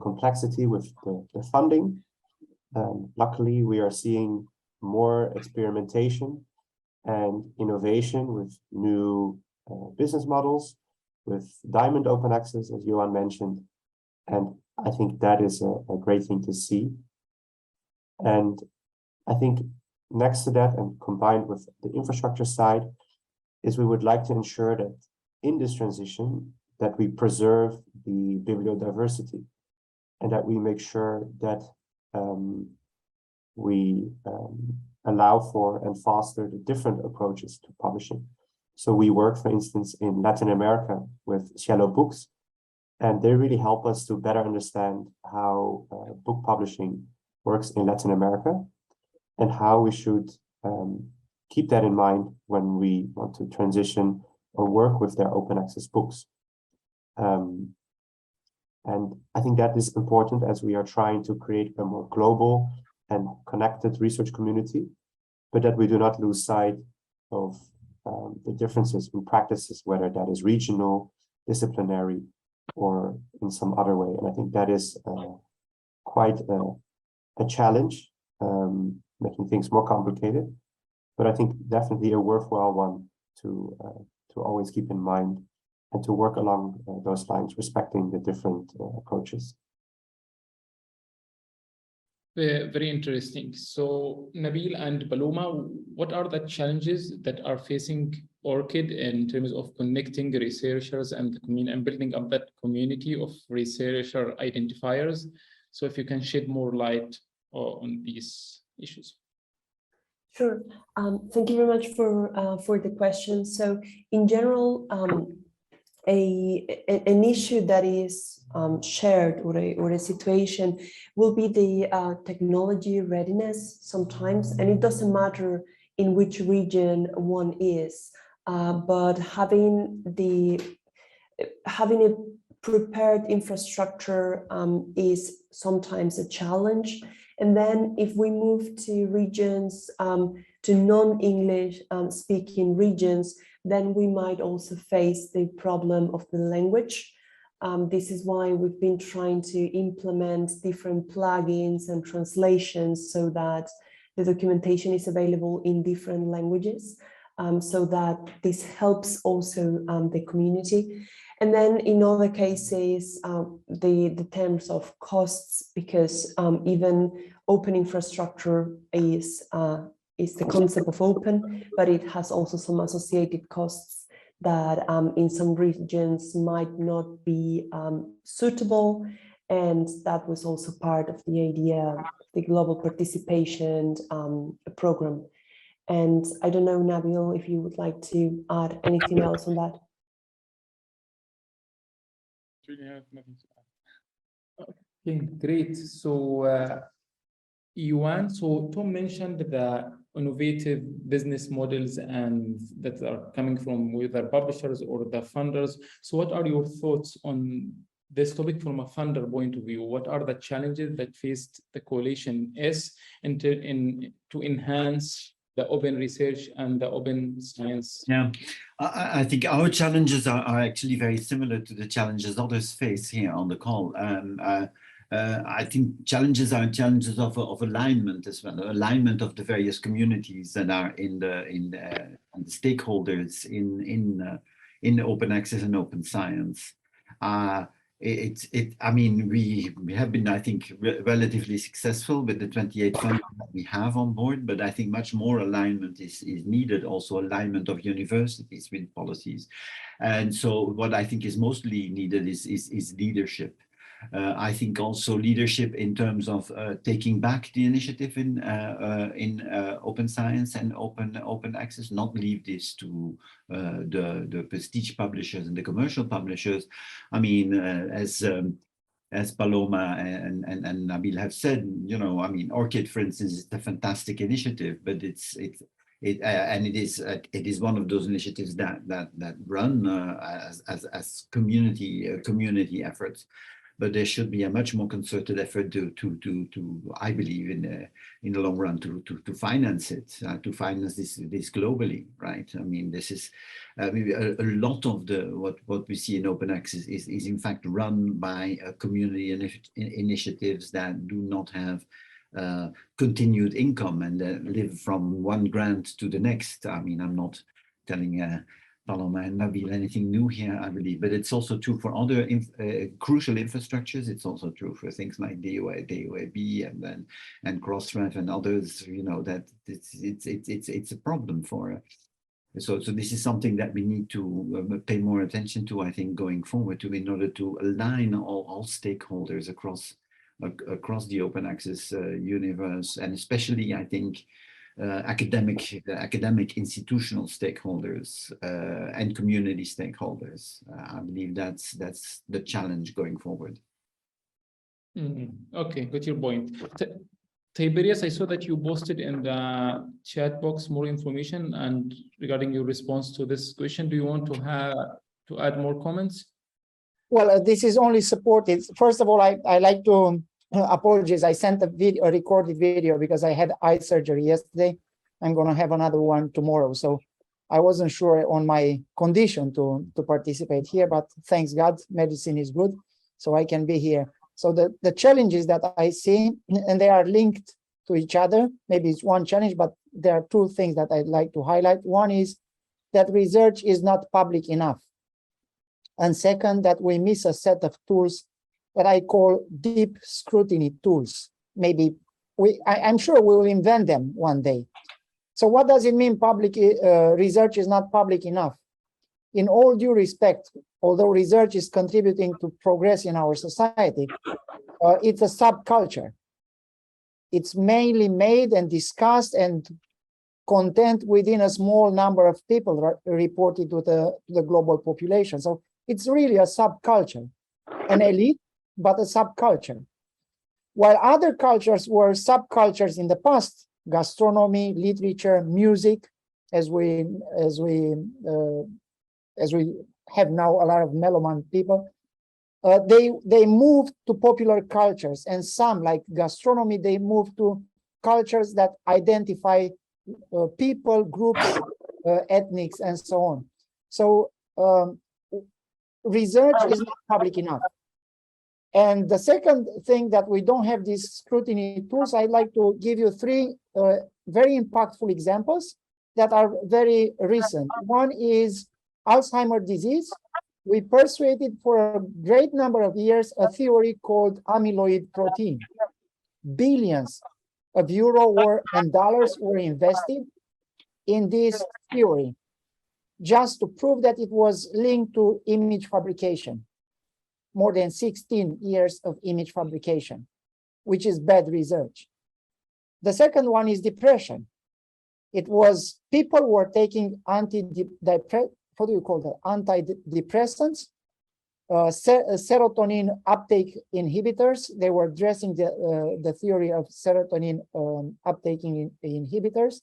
Speaker 1: complexity with the funding. Luckily, we are seeing more experimentation and innovation with new business models, with diamond open access, as Johan mentioned. And I think that is a great thing to see. And I think next to that, and combined with the infrastructure side, is we would like to ensure that in this transition, that we preserve the bibliodiversity, and that we make sure that we allow for and foster the different approaches to publishing. So we work, for instance, in Latin America with Cielo Books, and they really help us to better understand how book publishing works in Latin America, and how we should keep that in mind when we want to transition or work with their open access books. And I think that is important as we are trying to create a more global and connected research community, but that we do not lose sight of the differences in practices, whether that is regional, disciplinary, or in some other way. And I think that is quite a challenge, making things more complicated, but I think definitely a worthwhile one to always keep in mind and to work along those lines, respecting the different approaches.
Speaker 6: Very interesting. So Nabil and Paloma, what are the challenges that are facing ORCiD in terms of connecting researchers and the community and building up that community of researcher identifiers? So if you can shed more light on these issues.
Speaker 2: Sure. Thank you very much for the question. So in general, an issue that is shared, or a situation, will be the technology readiness sometimes, and it doesn't matter in which region one is, but having a prepared infrastructure is sometimes a challenge. And then if we move to regions, to non-English speaking regions, then we might also face the problem of the language. This is why we've been trying to implement different plugins and translations so that the documentation is available in different languages, so that this helps also the community. And then in other cases, the terms of costs, because even open infrastructure is the concept of open, but it has also some associated costs that in some regions might not be suitable. And that was also part of the idea of the global participation program. And I don't know, Nabil, if you would like to add anything else on that.
Speaker 3: Really have nothing to add.
Speaker 6: Okay, great. So Yuan, so Tom mentioned the innovative business models and that are coming from whether publishers or the funders. So what are your thoughts on this topic from a funder point of view? What are the challenges that faced the coalition to enhance the open research and the open science?
Speaker 4: Yeah, I think our challenges are actually very similar to the challenges others face here on the call. I think challenges are challenges of alignment as well, alignment of the various communities that are in the stakeholders in open access and open science. I mean, we have been, I think, relatively successful with the 28 funding that we have on board, but I think much more alignment is needed, also alignment of universities with policies. And so what I think is mostly needed is leadership. I think also leadership in terms of taking back the initiative in open science and open access, not leave this to the prestige publishers and the commercial publishers. I mean, as Paloma and Nabil have said, you know, I mean, ORCiD, for instance, is a fantastic initiative, but it is one of those initiatives that run as community efforts. but there should be a much more concerted effort to I believe in the long run to finance it, to finance this globally, right? I mean, this is a lot of what we see in open access is in fact run by community initiatives that do not have continued income and live from one grant to the next. I mean, I'm not telling Paloma and Nabil anything new here, I believe, but it's also true for other crucial infrastructures. It's also true for things like DOAB and Crossref and others. You know, that it's a problem for. So this is something that we need to pay more attention to, I think, going forward, in order to align all stakeholders across the open access universe, and especially, I think, academic institutional stakeholders and community stakeholders. I believe that's the challenge going forward.
Speaker 6: Okay, got your point. Tiberius, I saw that you posted in the chat box more information and regarding your response to this question. Do you want to add more comments?
Speaker 5: Well, this is only supported. First of all, I like to apologize. I sent a recorded video because I had eye surgery yesterday. I'm going to have another one tomorrow. So I wasn't sure on my condition to participate here, but thanks God, medicine is good. So I can be here. So the challenges that I see, and they are linked to each other. Maybe it's one challenge, but there are two things that I'd like to highlight. One is that research is not public enough. And second, that we miss a set of tools that I call deep scrutiny tools. Maybe I'm sure we will invent them one day. So what does it mean public research is not public enough? In all due respect, although research is contributing to progress in our society, it's a subculture. It's mainly made and discussed and content within a small number of people reported to the global population. So it's really a subculture, an elite, but a subculture. While other cultures were subcultures in the past, gastronomy, literature, music, as we have now a lot of meloman people, they moved to popular cultures, and some, like gastronomy, they moved to cultures that identify people, groups, ethnics, and so on. So research is not public enough. And the second thing that we don't have these scrutiny tools, I'd like to give you three very impactful examples that are very recent. One is Alzheimer's disease. We persuaded for a great number of years a theory called amyloid protein. Billions of euro and dollars were invested in this theory just to prove that it was linked to image fabrication. More than 16 years of image fabrication, which is bad research. The second one is depression. It was people who were taking antidepressants, serotonin uptake inhibitors. They were addressing the theory of serotonin uptaking inhibitors.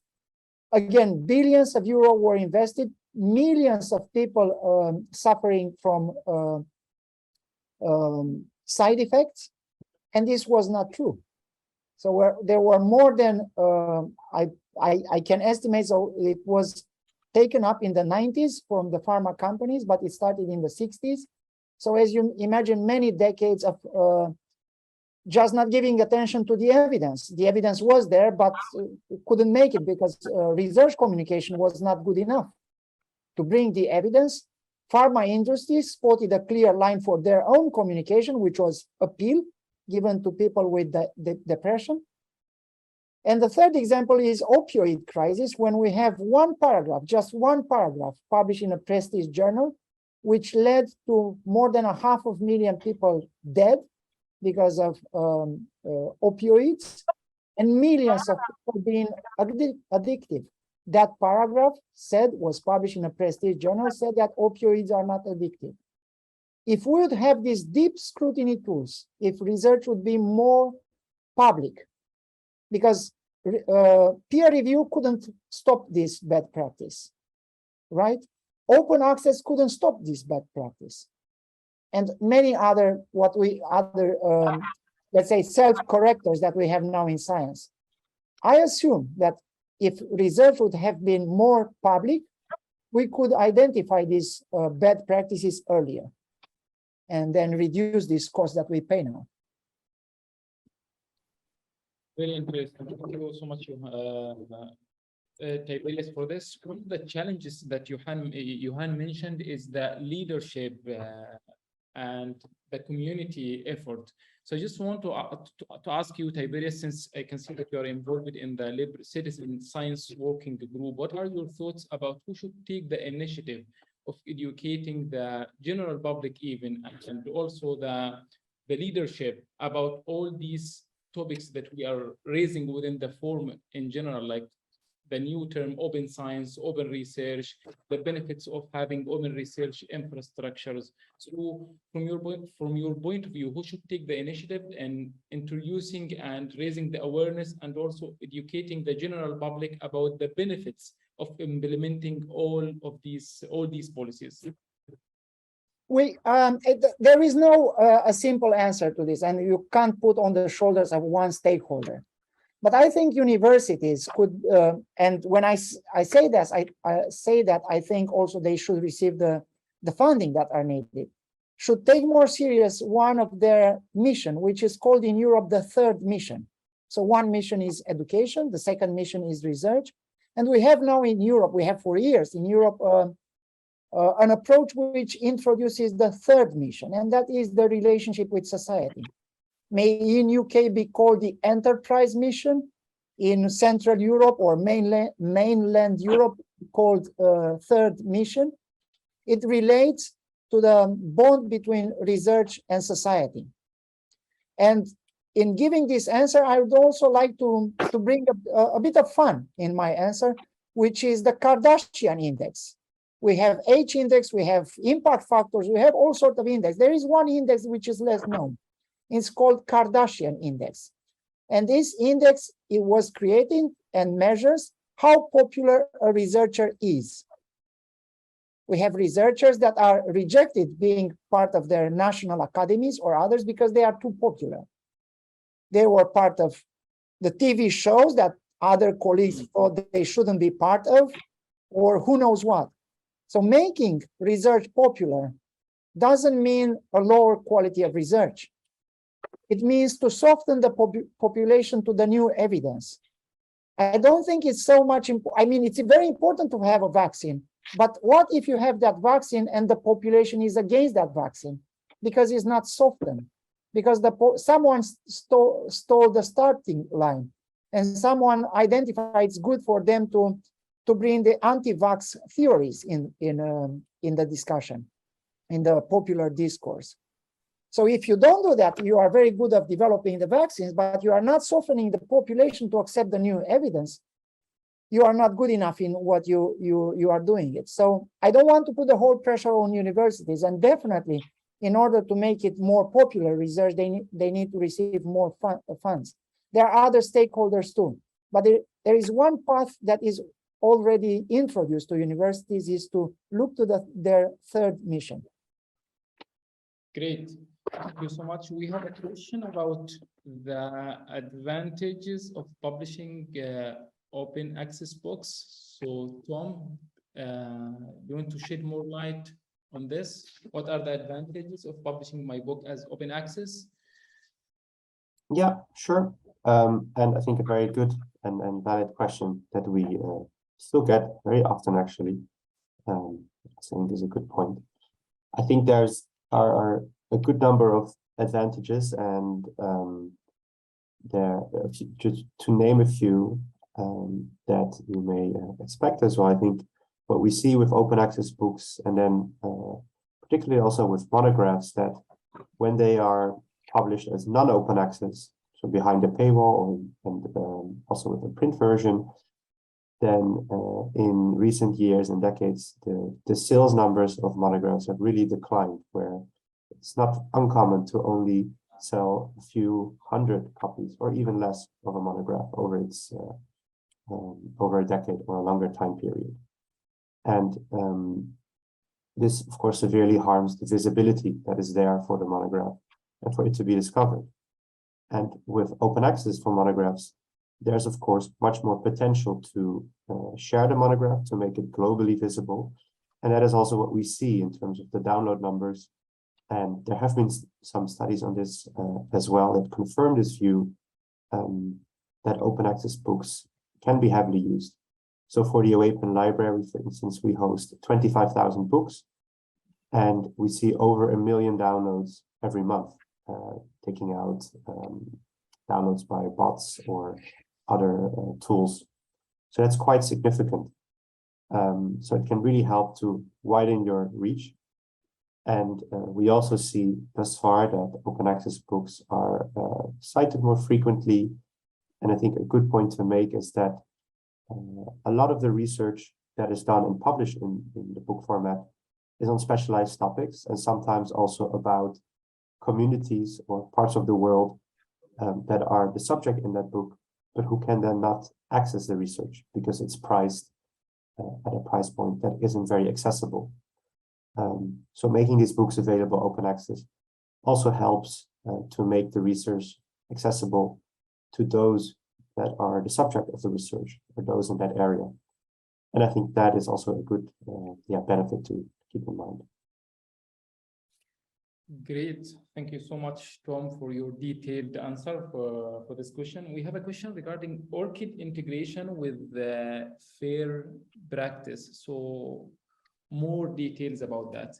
Speaker 5: Again, billions of euros were invested, millions of people suffering from side effects, and this was not true. So there were more than I can estimate. So it was taken up in the 90s from the pharma companies, but it started in the 60s. So as you imagine, many decades of just not giving attention to the evidence. The evidence was there, but couldn't make it because research communication was not good enough to bring the evidence. Pharma industries spotted a clear line for their own communication, which was a pill given to people with the depression. And the third example is opioid crisis, when we have one paragraph, just one paragraph published in a prestige journal, which led to more than 500,000 people dead because of opioids, and millions of people being addicted. That paragraph was published in a prestige journal, said that opioids are not addictive. If we would have these deep scrutiny tools, if research would be more public, because peer review couldn't stop this bad practice, right? Open access couldn't stop this bad practice. and many other let's say self-correctors that we have now in science. I assume that if research would have been more public, we could identify these bad practices earlier and then reduce this cost that we pay now.
Speaker 6: Very interesting. Thank you so much, Tiberius, for this. One of the challenges that Johan mentioned is the leadership and the community effort. So I just want to ask you, Tiberius, since I can see that you are involved in the Citizen Science Working Group, what are your thoughts about who should take the initiative of educating the general public even, and also the leadership about all these topics that we are raising within the forum in general, like the new term open science, open research, the benefits of having open research infrastructures. So from your point of view, who should take the initiative in introducing and raising the awareness and also educating the general public about the benefits of implementing all these policies?
Speaker 5: There is no a simple answer to this, and you can't put on the shoulders of one stakeholder. But I think universities could, and when I say this, I say that I think also they should receive the funding that are needed, should take more serious one of their mission, which is called in Europe the third mission. So one mission is education, the second mission is research. And we have now in Europe, we have for years in Europe, an approach which introduces the third mission, and that is the relationship with society. May in UK be called the enterprise mission, in Central Europe or mainland Europe called third mission. It relates to the bond between research and society. And in giving this answer, I would also like to bring a bit of fun in my answer, which is the Kardashian index. We have H index, we have impact factors, we have all sorts of index. There is one index which is less known. It's called Kardashian index. And this index, it was created and measures how popular a researcher is. We have researchers that are rejected being part of their national academies or others because they are too popular. They were part of the TV shows that other colleagues thought they shouldn't be part of, or who knows what. So making research popular doesn't mean a lower quality of research. It means to soften the population to the new evidence. I don't think it's so much important. I mean, it's very important to have a vaccine, but what if you have that vaccine and the population is against that vaccine? Because it's not softened, because someone stole the starting line and someone identified it's good for them to bring the anti-vax theories in the discussion, in the popular discourse. So if you don't do that, you are very good at developing the vaccines, but you are not softening the population to accept the new evidence. You are not good enough in what you are doing it. So I don't want to put the whole pressure on universities, and definitely in order to make it more popular research, they need to receive more funds. There are other stakeholders too, but there is one path that is already introduced to universities, is to look to their third mission.
Speaker 6: Great. Thank you so much. We have a question about the advantages of publishing open access books. So Tom, you want to shed more light on this? What are the advantages of publishing my book as open access?
Speaker 1: Yeah, sure. And I think a very good and valid question that we still get very often, actually. I think is a good point. I think there's are a good number of advantages, and to name a few that you may expect as well. I think what we see with open access books, and then particularly also with monographs, that when they are published as non-open access, so behind the paywall, and also with a print version, then in recent years and decades, the sales numbers of monographs have really declined, where it's not uncommon to only sell a few hundred copies or even less of a monograph over its over a decade or a longer time period. And this, of course, severely harms the visibility that is there for the monograph and for it to be discovered. And with open access for monographs, there's, of course, much more potential to share the monograph, to make it globally visible. And that is also what we see in terms of the download numbers. And there have been some studies on this as well that confirm this view, that open access books can be heavily used. So for the OAPEN library, for instance, we host 25,000 books, and we see over 1 million downloads every month, taking out downloads by bots or other tools. So that's quite significant. So it can really help to widen your reach. And we also see thus far that open access books are cited more frequently. And I think a good point to make is that a lot of the research that is done and published in the book format is on specialized topics, and sometimes also about communities or parts of the world that are the subject in that book, but who can then not access the research because it's priced at a price point that isn't very accessible. So making these books available open access also helps to make the research accessible to those that are the subject of the research or those in that area. And I think that is also a good benefit to keep in mind.
Speaker 6: Great. Thank you so much, Tom, for your detailed answer for this question. We have a question regarding ORCiD integration with the FAIR practice. So more details about that.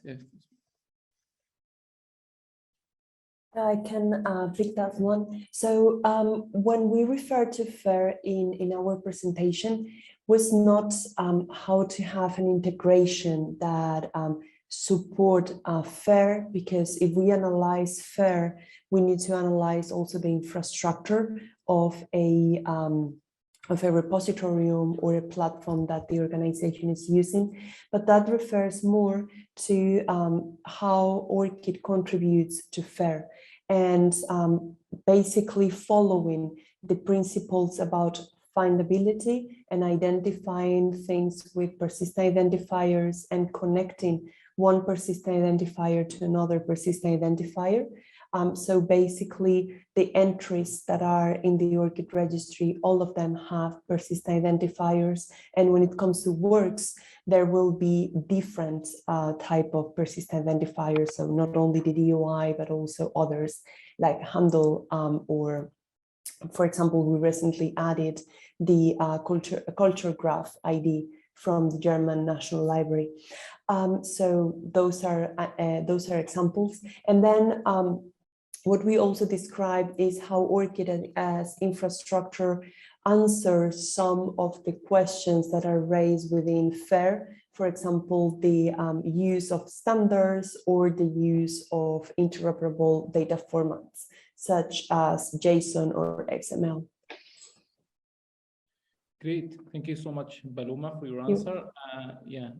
Speaker 2: I can pick that one. So when we refer to FAIR in our presentation, was not how to have an integration that support FAIR, because if we analyze FAIR, we need to analyze also the infrastructure of a repository or a platform that the organization is using, but that refers more to how ORCiD contributes to FAIR, and basically following the principles about findability and identifying things with persistent identifiers and connecting one persistent identifier to another persistent identifier. So basically the entries that are in the ORCiD registry, all of them have persistent identifiers. And when it comes to works, there will be different type of persistent identifiers. So not only the DOI, but also others like handle or, for example, we recently added the culture graph ID from the German National Library. So those are examples. And then what we also describe is how ORCiD as infrastructure answers some of the questions that are raised within FAIR. For example, the use of standards or the use of interoperable data formats, such as JSON or XML.
Speaker 6: Great, thank you so much, Paloma, for your answer.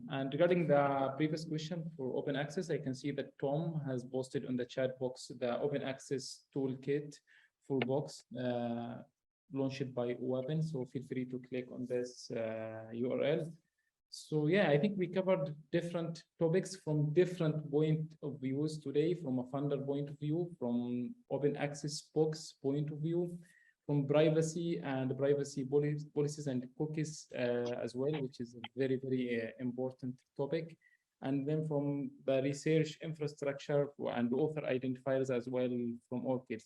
Speaker 6: And regarding the previous question for open access, I can see that Tom has posted on the chat box the open access toolkit for Box launched by OAPEN. So feel free to click on this URL. So yeah, I think we covered different topics from different point of views today, from a funder point of view, from open access Box point of view, from privacy and privacy policies and cookies as well, which is a very, very important topic. And then from the research infrastructure and author identifiers as well from ORCiD.